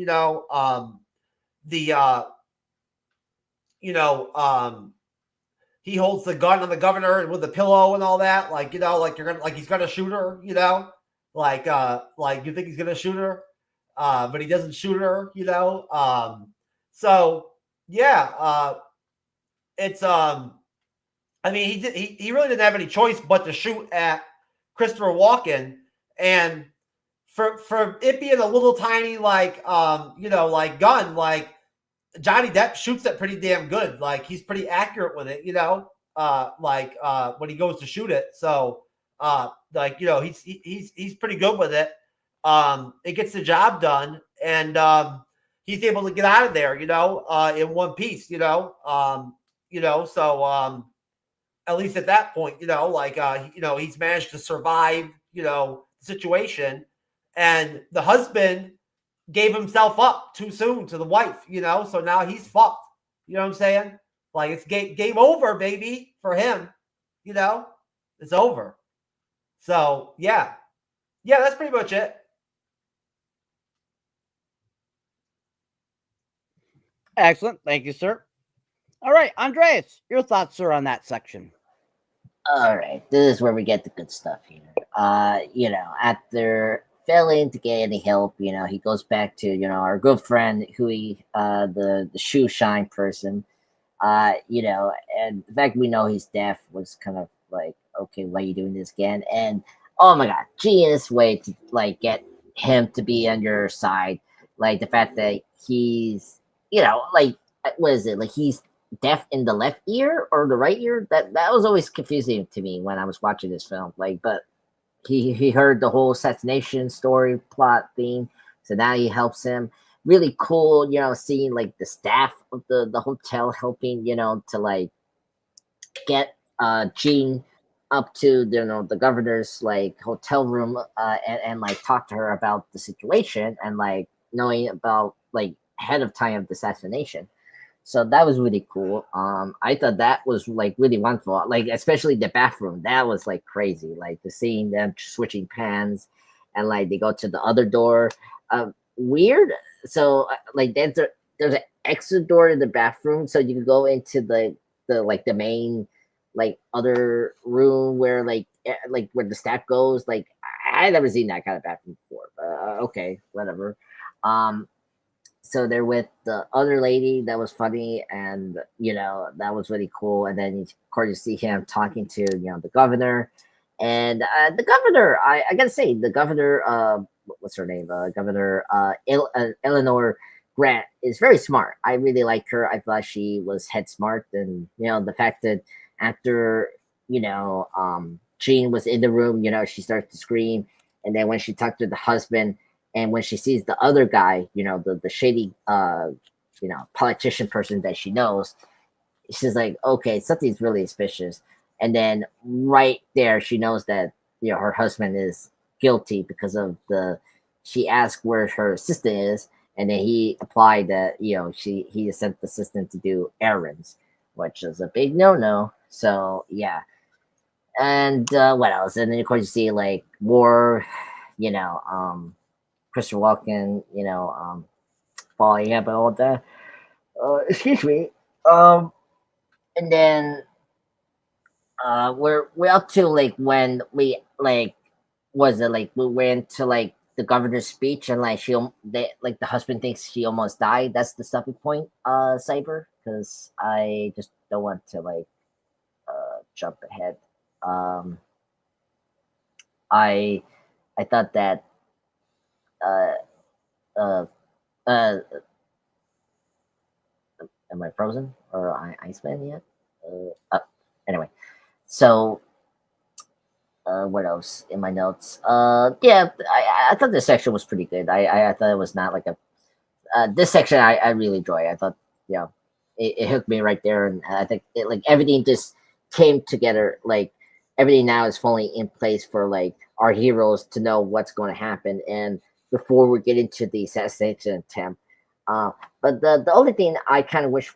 he holds the gun on the governor with the pillow and all that, like he's gonna shoot her, like you think he's gonna shoot her, but he doesn't shoot her, so yeah, it's I mean, he really didn't have any choice but to shoot at Christopher Walken, and for it being a little tiny like gun, like Johnny Depp shoots it pretty damn good. Like he's pretty accurate with it, when he goes to shoot it. So he's pretty good with it. It gets the job done, and he's able to get out of there, in one piece, so at least at that point, he's managed to survive, the situation, and the husband gave himself up too soon to the wife, so now he's fucked. You know what I'm saying? Like it's game over, baby, for him. It's over. So yeah, that's pretty much it. Excellent, thank you, sir. All right, Andreas, your thoughts, sir, on that section. All right, this is where we get the good stuff here. After failing to get any help, he goes back to our good friend the shoe shine person, and the fact we know he's deaf was kind of like, okay, why are you doing this again? And oh my god, genius way to like get him to be on your side, like the fact that he's what is it, like he's deaf in the left ear or the right ear? That was always confusing to me when I was watching this film. Like, but he heard the whole assassination story plot theme, so now he helps him. Really cool, seeing like the staff of the hotel helping, to like get Jean up to the governor's like hotel room, and like talk to her about the situation, and like knowing about like ahead of time of the assassination. So that was really cool. I thought that was like really wonderful. Like especially the bathroom, that was like crazy. Like the seeing them switching pans, and like they go to the other door. Weird. So like there's an exit door in the bathroom, so you can go into the main like other room where like where the staff goes. Like I never seen that kind of bathroom before. But okay, whatever. So they're with the other lady, that was funny, and that was really cool. And then of course you see him talking to the governor, and the governor, I gotta say, the governor, what's her name, Governor Eleanor Grant, is very smart. I really like her. I thought she was head smart, and the fact that after Jean was in the room, she starts to scream, and then when she talked to the husband, and when she sees the other guy, the shady, politician person that she knows, she's like, okay, something's really suspicious. And then right there, she knows that, her husband is guilty because of she asked where her assistant is. And then he applied that, he sent the assistant to do errands, which is a big no-no. So yeah. And what else? And then of course you see like more, Christopher Walken, falling up and all that. Excuse me. And then we're up to like when we like was it like we went to like the governor's speech, and like the husband thinks she almost died. That's the stopping point, Cyber, because I just don't want to like jump ahead. I I thought that uh uh uh am I frozen or Iceman yet? Anyway, so what else in my notes? Yeah, I thought this section was pretty good. I thought it was not like a this section I really enjoy. I thought, you know, it hooked me right there, and I think like everything just came together. Like everything now is fully in place for like our heroes to know what's going to happen, and before we get into the assassination attempt. But the only thing I kind of wish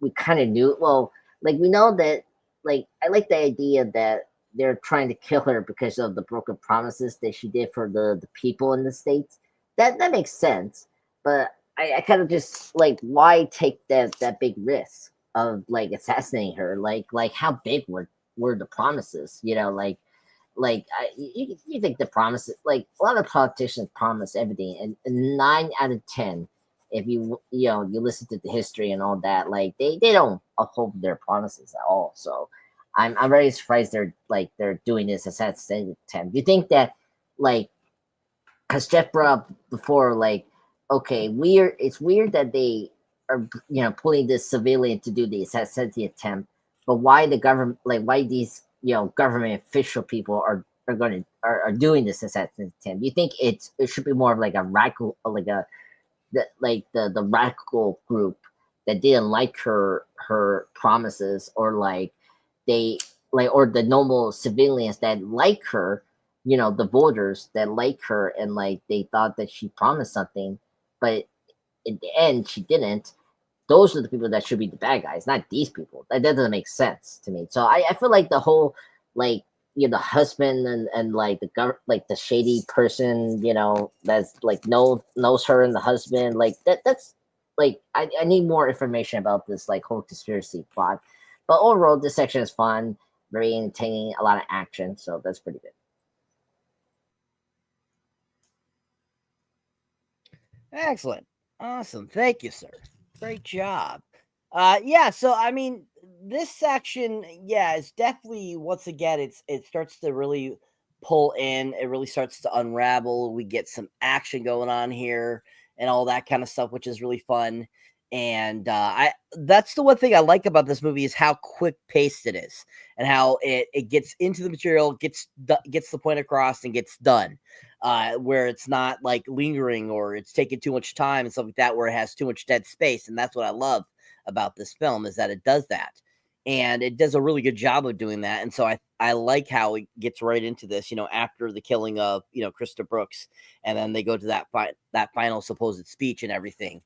we kind of knew. Well, like we know that, like I like the idea that they're trying to kill her because of the broken promises that she did for the people in the states. That makes sense, but I kind of just like, why take that big risk of like assassinating her? Like how big were the promises? You know, you think the promises, like a lot of politicians promise everything, and 9 out of 10, if you listen to the history and all that, like they don't uphold their promises at all. So I'm very surprised they're doing this assassination attempt. You think that, like, because Jeff brought up before, like, okay, it's weird that they are pulling this civilian to do the assassination attempt, but why the government, like why these government official people are doing this assassination attempt? You think it should be more of like a radical, like the radical group that didn't like her promises, or like they or the normal civilians that like her, the voters that like her, and like they thought that she promised something, but in the end she didn't. Those are the people that should be the bad guys, not these people. That doesn't make sense to me. So I feel like the whole, like, the husband and like like the shady person, that's like knows her and the husband, like that's like I need more information about this like whole conspiracy plot. But overall, this section is fun, very entertaining, a lot of action, so that's pretty good. Excellent. Awesome. Thank you, sir. Great job. Yeah, so I mean, this section, yeah, is definitely, once again, it starts to really pull in. It really starts to unravel. We get some action going on here and all that kind of stuff, which is really fun. And that's the one thing I like about this movie, is how quick paced it is, and how it gets into the material, gets the point across, and gets done. Where it's not like lingering, or it's taking too much time and stuff like that, where it has too much dead space. And that's what I love about this film, is that it does that, and it does a really good job of doing that. And so I like how it gets right into this, after the killing of Krista Brooks, and then they go to that final supposed speech and everything.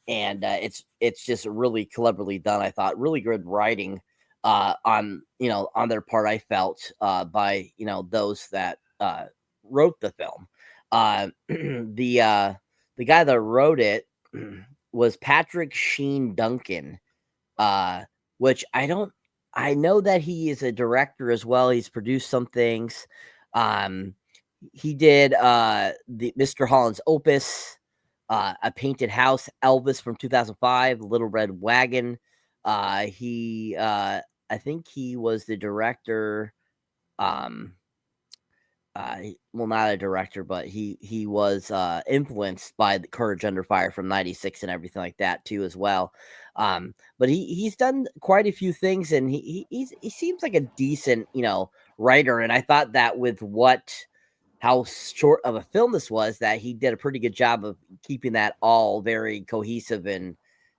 And it's just really cleverly done. I thought really good writing on their part, I felt, by those that wrote the film. The guy that wrote it was Patrick Sheen Duncan, which I know that he is a director as well. He's produced some things. He did the Mr. Holland's Opus, A Painted House, Elvis from 2005, Little Red Wagon. I think he was the director. Well, not a director, but he was influenced by the Courage Under Fire from '96 and everything like that too, as well. But he's done quite a few things, and he seems like a decent writer. And I thought that with how short of a film this was, that he did a pretty good job of keeping that all very cohesive and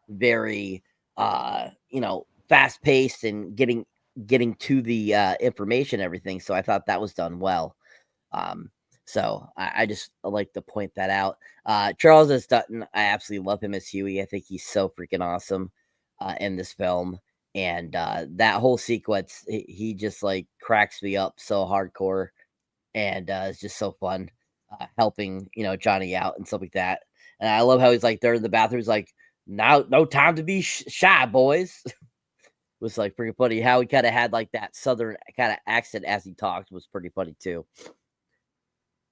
very fast paced, and getting to the information and everything. So I thought that was done well. So I just like to point that out. Charles S. Dutton, I absolutely love him as Huey. I think he's so freaking awesome in this film. And that whole sequence, he just like cracks me up so hardcore, and it's just so fun helping Johnny out and stuff like that. And I love how he's like, they're in the bathroom, he's like, now no time to be shy, boys. It was like pretty funny how he kind of had like that southern kind of accent as he talked. Was pretty funny too.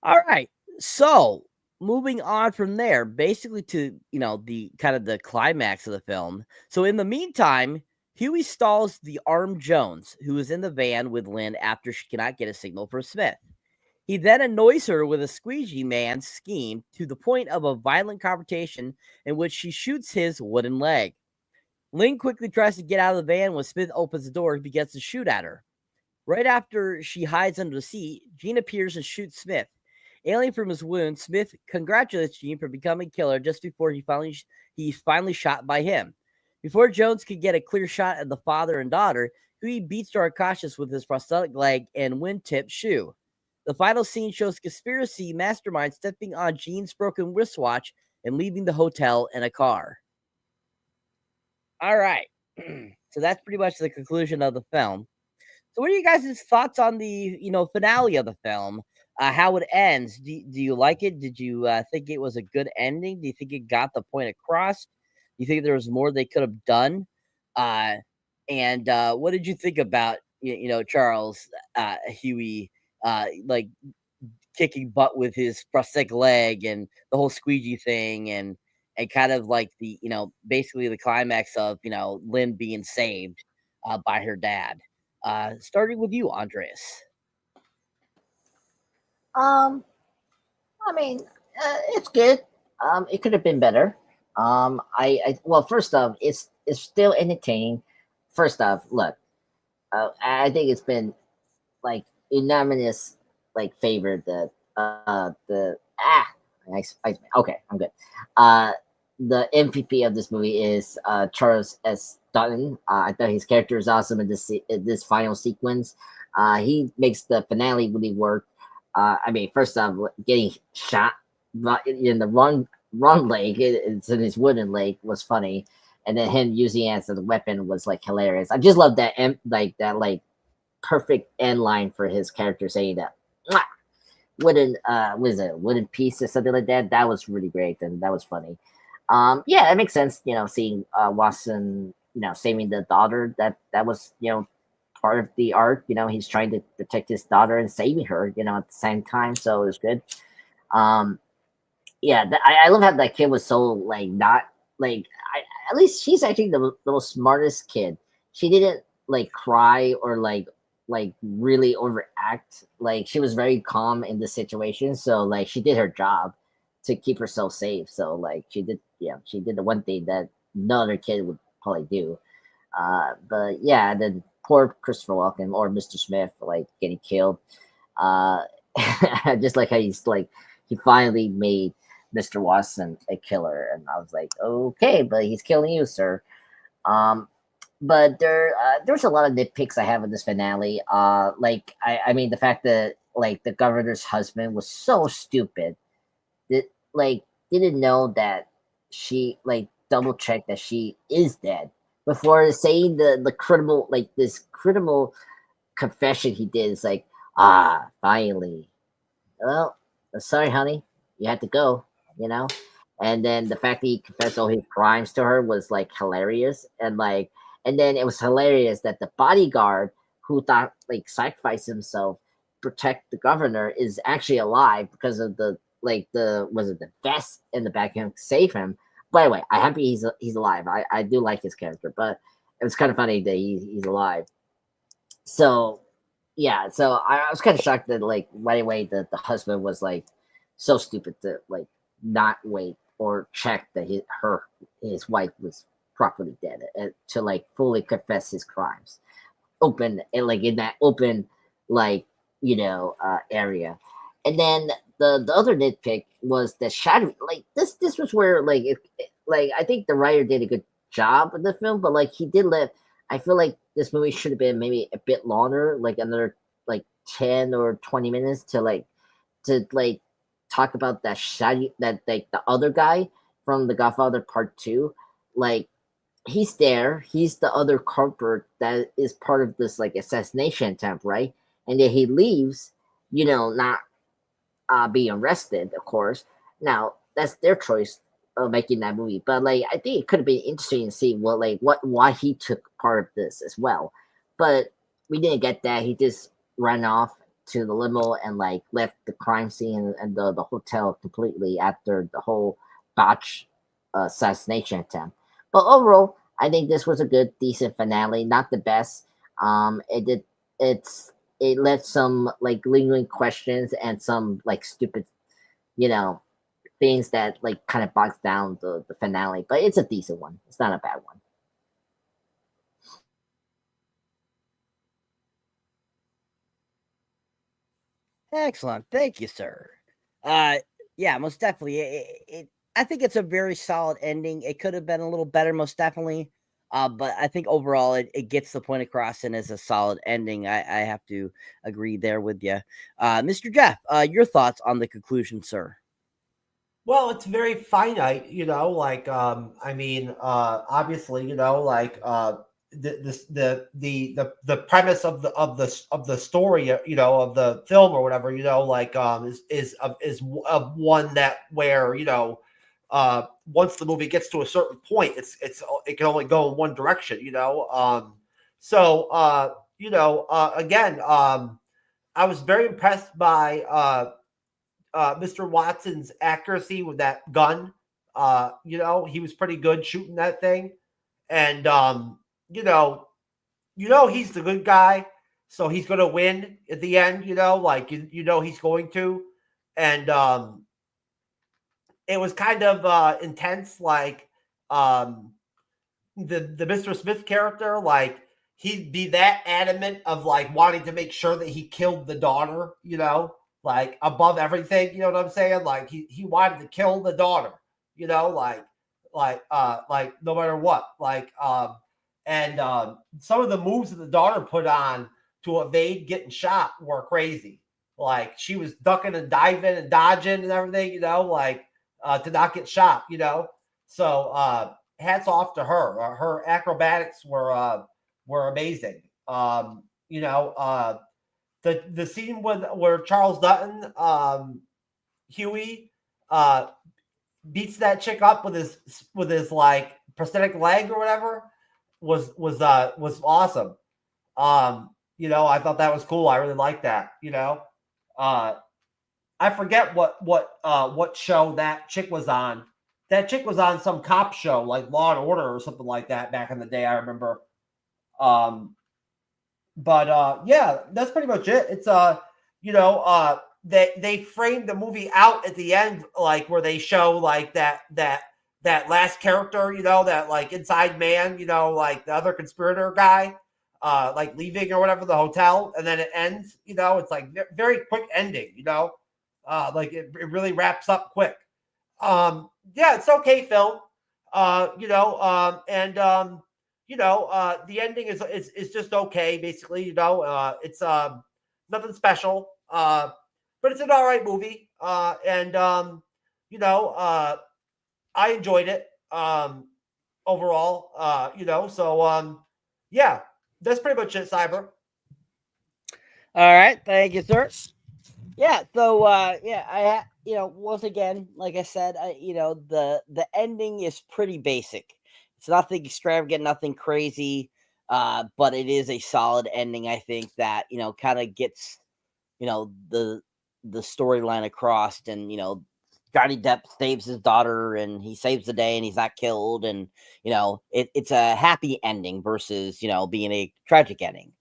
All right, so moving on from there, basically to the kind of the climax of the film. So in the meantime, Huey stalls the armed Jones, who is in the van with Lynn after she cannot get a signal from Smith. He then annoys her with a squeegee man scheme to the point of a violent confrontation in which she shoots his wooden leg. Lynn quickly tries to get out of the van when Smith opens the door and begins to shoot at her. Right after she hides under the seat, Gene appears and shoots Smith. Ailing from his wound, Smith congratulates Gene for becoming killer just before he's finally shot by him. Before Jones could get a clear shot at the father and daughter, he beats her unconscious with his prosthetic leg and wind-tipped shoe. The final scene shows conspiracy mastermind stepping on Gene's broken wristwatch and leaving the hotel in a car. All right. So that's pretty much the conclusion of the film. So what are you guys' thoughts on the, finale of the film? How it ends? Do you like it? Did you think it was a good ending? Do you think it got the point across? Do you think there was more they could have done? And what did you think about, Charles Huey, like kicking butt with his prosthetic leg and the whole squeegee thing and kind of like the, basically the climax of, Lynn being saved by her dad. Starting with you, Andreas. I mean, it's good. It could have been better. Well, first off, it's still entertaining. First off, look, I think it's been like unanimous, like favored that okay, I'm good. The MVP of this movie is Charles S. Dutton. I thought his character is awesome in this final sequence. He makes the finale really work. I mean, first off, getting shot in the wrong leg, it's in his wooden leg, was funny, and then him using it as a weapon was like hilarious. I just love that like perfect end line for his character saying that "Mwah!" Wooden was it wooden piece or something like that. That was really great, and that was funny. Yeah, it makes sense. Seeing Watson, saving the daughter. That was part of the arc. He's trying to protect his daughter and saving her. At the same time, so it was good. Yeah, I love how that kid was so like not like. At least she's actually the most smartest kid. She didn't like cry or like really overact. Like she was very calm in the situation. So like she did her job to keep herself safe. So like she did the one thing that no other kid would probably do. But yeah, then poor Christopher Walken or Mr. Smith like getting killed. Just like how he finally made Mr. Watson a killer, and I was like, okay, but he's killing you, sir. But there's a lot of nitpicks I have in this finale. I mean the fact that like the governor's husband was so stupid that like didn't know that she like double checked that she is dead before saying the critical this critical confession he did. It's like, finally. Well, sorry, honey, you had to go, And then the fact that he confessed all his crimes to her was like hilarious, and then it was hilarious that the bodyguard who thought like sacrificed himself to protect the governor is actually alive because of the vest in the back of him to save him. By the way, I'm happy he's alive. I do like his character, but it was kind of funny that he's alive. So yeah, so I was kind of shocked that like right away the husband was like so stupid to like not wait or check that his wife was properly dead and to like fully confess his crimes open and like in that open area. And then the other nitpick was the shadow. Like this was where I think the writer did a good job with the film, but like he did I feel like this movie should have been maybe a bit longer, like another 10 or 20 minutes to talk about that shadow, that like the other guy from The Godfather Part 2. Like he's there, he's the other culprit that is part of this like assassination attempt, right? And then he leaves, not being arrested, of course. Now that's their choice of making that movie, but like I think it could have been interesting to see why he took part of this as well. But we didn't get that. He just ran off to the limo and like left the crime scene and the hotel completely after the whole botch assassination attempt. But overall, I think this was a good, decent finale. Not the best. It's it left some like lingering questions and some like stupid, things that like kind of bogs down the finale. But it's a decent one. It's not a bad one. Excellent. Thank you, sir. Yeah, most definitely. I think it's a very solid ending. It could have been a little better, most definitely. But I think overall it gets the point across and is a solid ending. I have to agree there with you. Mr. Jeff, your thoughts on the conclusion, sir? Well, it's very finite, obviously, the premise of the story, of the film or whatever, is of one that where, once the movie gets to a certain point, it can only go in one direction, again, I was very impressed by Mr. Watson's accuracy with that gun. He was pretty good shooting that thing. And he's the good guy, so he's gonna win at the end, he's going to. And it was kind of intense, like the Mr. Smith character, like he'd be that adamant of like wanting to make sure that he killed the daughter, like above everything, you know what I'm saying? Like he wanted to kill the daughter, like no matter what. And some of the moves that the daughter put on to evade getting shot were crazy. Like she was ducking and diving and dodging and everything, to not get shot, So hats off to her. Her acrobatics were amazing. The scene where Charles Dutton, Huey, beats that chick up with his like prosthetic leg or whatever was awesome. I thought that was cool. I really liked that. I forget what show that chick was on. That chick was on some cop show like Law and Order or something like that back in the day. I remember. But yeah, that's pretty much it. It's they framed the movie out at the end, like where they show like that last character, that like inside man, like the other conspirator guy, like leaving or whatever the hotel, and then it ends. It's like very quick ending. Like it really wraps up quick. Yeah, it's okay film. The ending is just okay, basically. It's nothing special, but it's an all right movie. I enjoyed it overall. Yeah, that's pretty much it, Cyber. All right, thank you, sir. Yeah, so I once again, like I said, the ending is pretty basic. It's nothing extravagant, nothing crazy, but it is a solid ending. I think that kind of gets the storyline across, and Johnny Depp saves his daughter, and he saves the day, and he's not killed, and it's a happy ending versus being a tragic ending,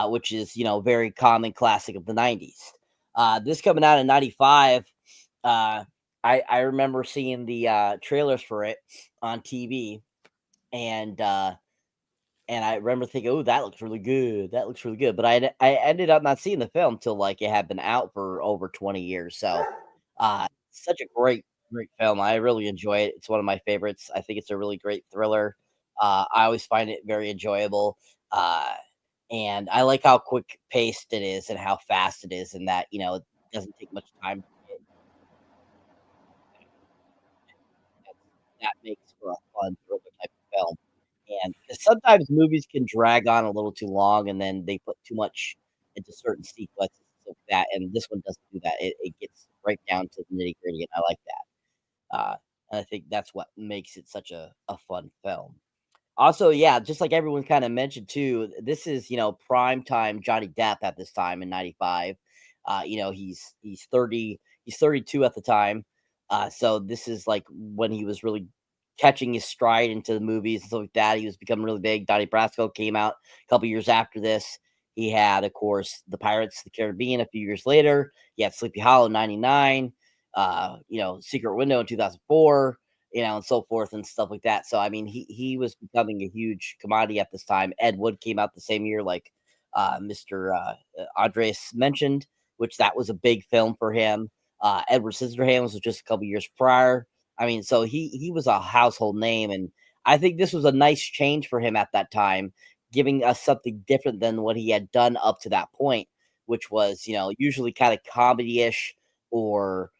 which is very common, classic of the '90s. This coming out in '95. I remember seeing the trailers for it on TV, and I remember thinking, "Oh, that looks really good. That looks really good." But I ended up not seeing the film till like it had been out for over 20 years. So, such a great film. I really enjoy it. It's one of my favorites. I think it's a really great thriller. I always find it very enjoyable. And I like how quick paced it is and how fast it is, and that it doesn't take much time to get. That makes for a fun thriller type of film. And 'cause sometimes movies can drag on a little too long, and then they put too much into certain sequences of that, and this one doesn't do that. It gets right down to the nitty-gritty, and I like that. And I think that's what makes it such a fun film. Also, yeah, just like everyone kinda mentioned too, this is, prime time Johnny Depp at this time in '95. He's 30, he's 32 at the time. So this is like when he was really catching his stride into the movies and stuff like that. He was becoming really big. Donnie Brasco came out a couple years after this. He had, of course, the Pirates of the Caribbean a few years later. He had Sleepy Hollow in '99. Secret Window in 2004. And so forth and stuff like that. So I mean, he was becoming a huge commodity at this time. Ed Wood came out the same year, like Mr. Andres mentioned, which that was a big film for him. Edward Scissorhands was just a couple years prior. I mean, so he was a household name, and I think this was a nice change for him at that time, giving us something different than what he had done up to that point, which was usually kind of comedy-ish or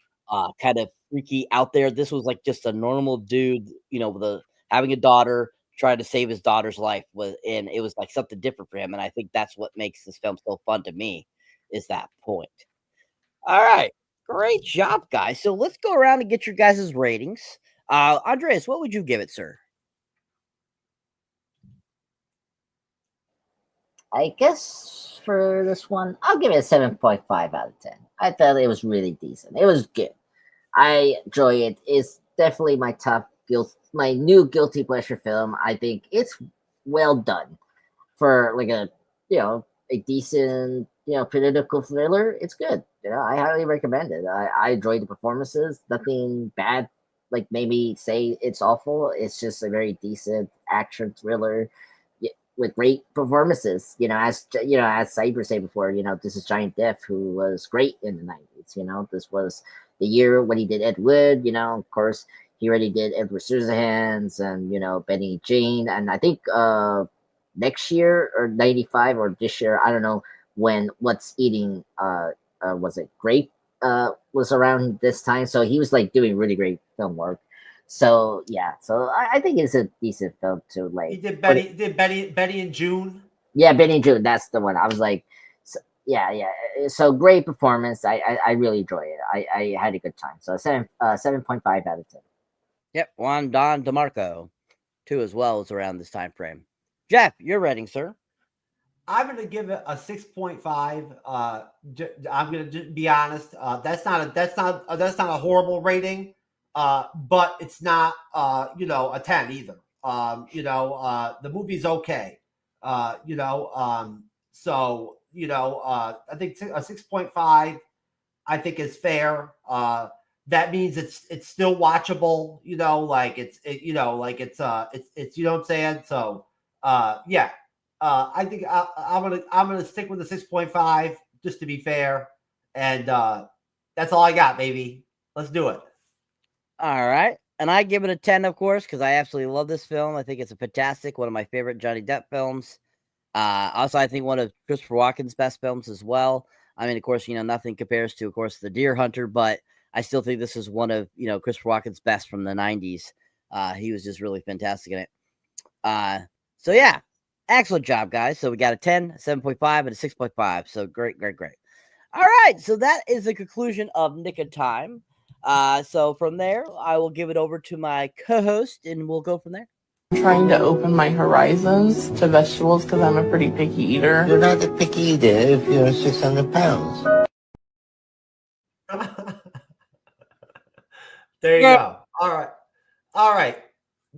kind of freaky out there. This was like just a normal dude, with having a daughter, trying to save his daughter's life, and it was like something different for him. And I think that's what makes this film so fun to me, is that point. All right, great job, guys. So let's go around and get your guys' ratings. Andreas, what would you give it, sir? I guess for this one, I'll give it a 7.5 out of 10. I thought it was really decent. It was good. I enjoy it. It's definitely my new guilty pleasure film. I think it's well done for like a decent political thriller. It's good. I highly recommend it. I enjoy the performances. Nothing bad like maybe say it's awful. It's just a very decent action thriller with great performances. As Cyber said before, this is Giant Death, who was great in the 90s. This was the year when he did Ed Wood. Of course, he already did Edward Scissorhands and Benny Jane, and I think next year or 95 or this year, I don't know when. What's Eating was it Grape was around this time, so he was like doing really great film work. So yeah, so I think it's a decent film to like. He did Betty in June. Yeah, Benny and June. That's the one. I was like, yeah. So great performance. I really enjoy it. I had a good time. So 7.5 out of 10. Yep, Juan Don DeMarco, too, as well, was around this time frame. Jeff, your rating, sir? I'm going to give it a 6.5. I'm going to be honest. That's not a horrible rating. But it's not, a 10 either. The movie's okay. I think a 6.5, I think is fair. That means it's still watchable, it's you know what I'm saying? So, yeah. I think I'm gonna stick with the 6.5 just to be fair. And, that's all I got, baby. Let's do it. All right. And I give it a 10, of course, because I absolutely love this film. I think it's a fantastic, one of my favorite Johnny Depp films. Also, I think one of Christopher Walken's best films as well. I mean, of course, nothing compares to, of course, The Deer Hunter, but I still think this is one of, Christopher Walken's best from the 90s. He was just really fantastic in it. So, yeah, excellent job, guys. So we got a 10, a 7.5, and a 6.5. So great. All right. So that is the conclusion of Nick of Time. So from there, I will give it over to my co-host, and we'll go from there. I'm trying to open my horizons to vegetables because I'm a pretty picky eater. You're not a picky eater if you're 600 pounds. There you go. All right.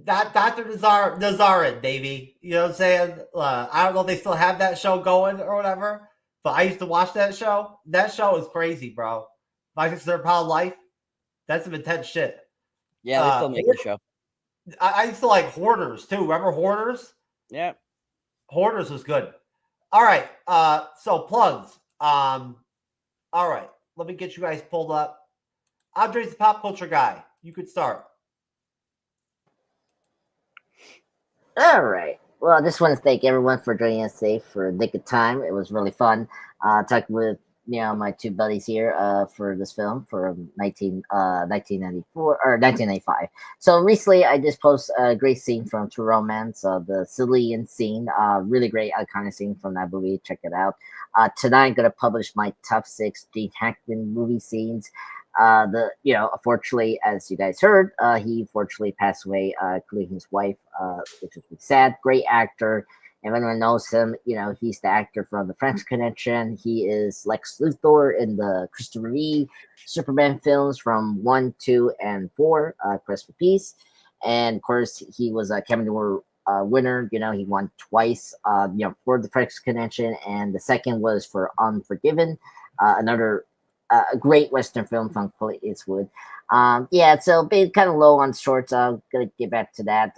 Dr. Nazarin, baby. You know what I'm saying? I don't know if they still have that show going or whatever, but I used to watch that show. That show is crazy, bro. My 600 pound life. That's some intense shit. Yeah, they still make the show. I used to like Hoarders too. Remember Hoarders? Yeah. Hoarders was good. All right. So plugs. All right. Let me get you guys pulled up. Andre's the pop culture guy. You could start. All right. Well, I just want to thank everyone for joining us today for Nick of Time. It was really fun talking with my two buddies here for this film for 1994 or 1995. So recently, I just posted a great scene from True Romance, the Cillian scene. Really great iconic scene from that movie. Check it out. Tonight, I'm gonna publish my top 6 Gene Hackman movie scenes. Unfortunately, as you guys heard, he unfortunately passed away, including his wife, which is sad. Great actor. And everyone knows him, he's the actor from the French Connection. He is Lex Luthor in the Christopher Reeve Superman films from 1, 2, and 4, Quest for Peace. And of course, he was Kevin winner. You know, he won twice. You know, for the French Connection, and the second was for Unforgiven, another great Western film from Clint Eastwood. Yeah, so being kind of low on shorts. I'm gonna get back to that.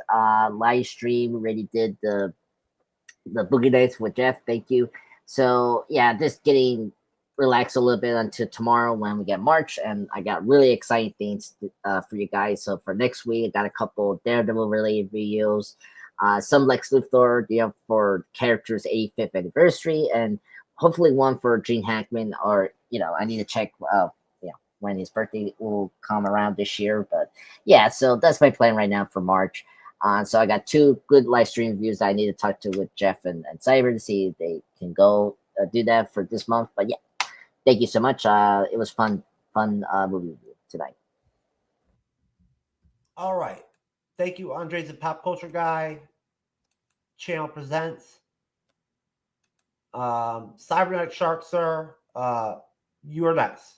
Live stream already did the Boogie Nights with Jeff. Thank you. So yeah, just getting relaxed a little bit until tomorrow when we get March, and I got really exciting things for you guys. So for next week, I got a couple Daredevil related videos, some Lex Luthor, you know, for characters' 85th anniversary, and hopefully one for Gene Hackman. Or you know, I need to check, you know, when his birthday will come around this year. But yeah, so that's my plan right now for March. So I got 2 good live stream views that I need to talk to with Jeff and Cyber to see if they can go do that for this month. But yeah, thank you so much. It was fun movie review tonight. All right. Thank you, Andre's a pop culture guy. Channel presents. Cyberneticshark, sir. You are next.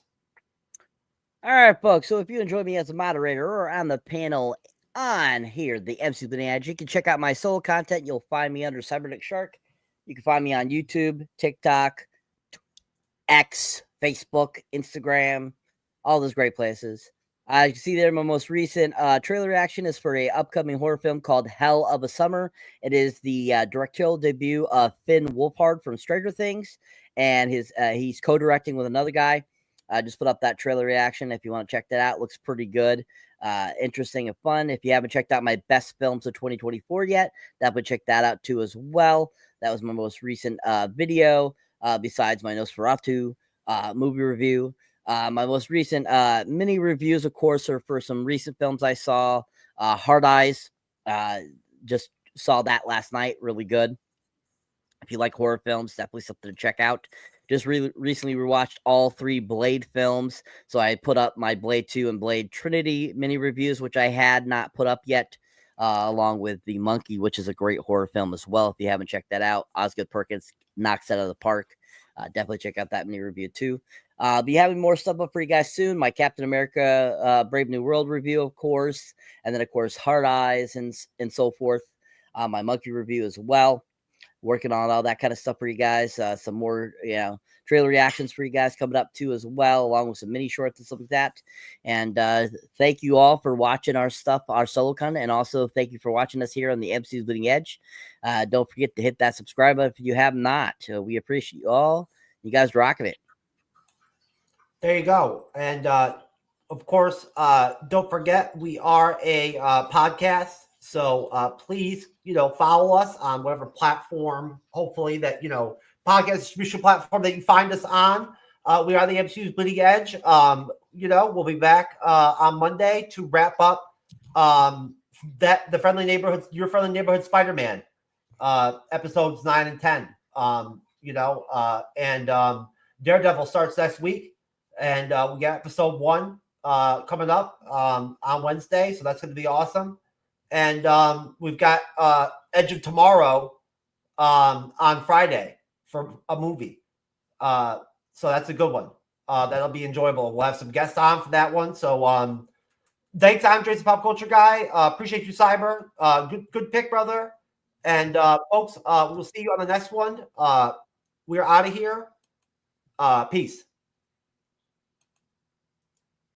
All right, folks. So if you enjoy me as a moderator or on the panel on here, the MC Bleeding Edge, you can check out my solo content. You'll find me under Cyberneticshark. You can find me on YouTube, TikTok, X, Facebook, Instagram, all those great places. You can see there my most recent trailer reaction is for a upcoming horror film called Hell of a Summer. It is the directorial debut of Finn Wolfhard from Stranger Things, and he's co-directing with another guy. I just put up that trailer reaction if you want to check that out. It looks pretty good, interesting and fun. If you haven't checked out my best films of 2024 yet, definitely check that out too as well. That was my most recent video, besides my Nosferatu movie review. My most recent mini reviews, of course, are for some recent films I saw. Hard Eyes, just saw that last night. Really good. If you like horror films, definitely something to check out. Just recently rewatched all 3 Blade films. So I put up my Blade 2 and Blade Trinity mini reviews, which I had not put up yet, along with The Monkey, which is a great horror film as well. If you haven't checked that out, Osgood Perkins knocks it out of the park. Definitely check out that mini review too. Be having more stuff up for you guys soon. My Captain America Brave New World review, of course. And then, of course, Hard Eyes and so forth. My Monkey review as well. Working on all that kind of stuff for you guys. Some more, you know, trailer reactions for you guys coming up too as well, along with some mini shorts and stuff like that. And thank you all for watching our stuff, our solo content, and also thank you for watching us here on the MCU'S Bleeding Edge. Don't forget to hit that subscribe button if you have not. We appreciate you all. You guys rocking it. There you go. And of course, don't forget we are a podcast. So please, you know, follow us on whatever platform, hopefully that, you know, podcast distribution platform that you find us on. We are the MCU's Bleeding Edge. You know, we'll be back on Monday to wrap up that the Friendly Neighborhood, Your Friendly Neighborhood Spider-Man, episodes 9 and 10. You know, and Daredevil starts next week, and we got episode 1 coming up on Wednesday, so that's going to be awesome. And we've got Edge of Tomorrow on Friday for a movie. So that's a good one. That'll be enjoyable. We'll have some guests on for that one. So thanks, Andre's a pop culture guy. Appreciate you, Cyber. Good pick, brother. And folks, we'll see you on the next one. We're out of here. Peace.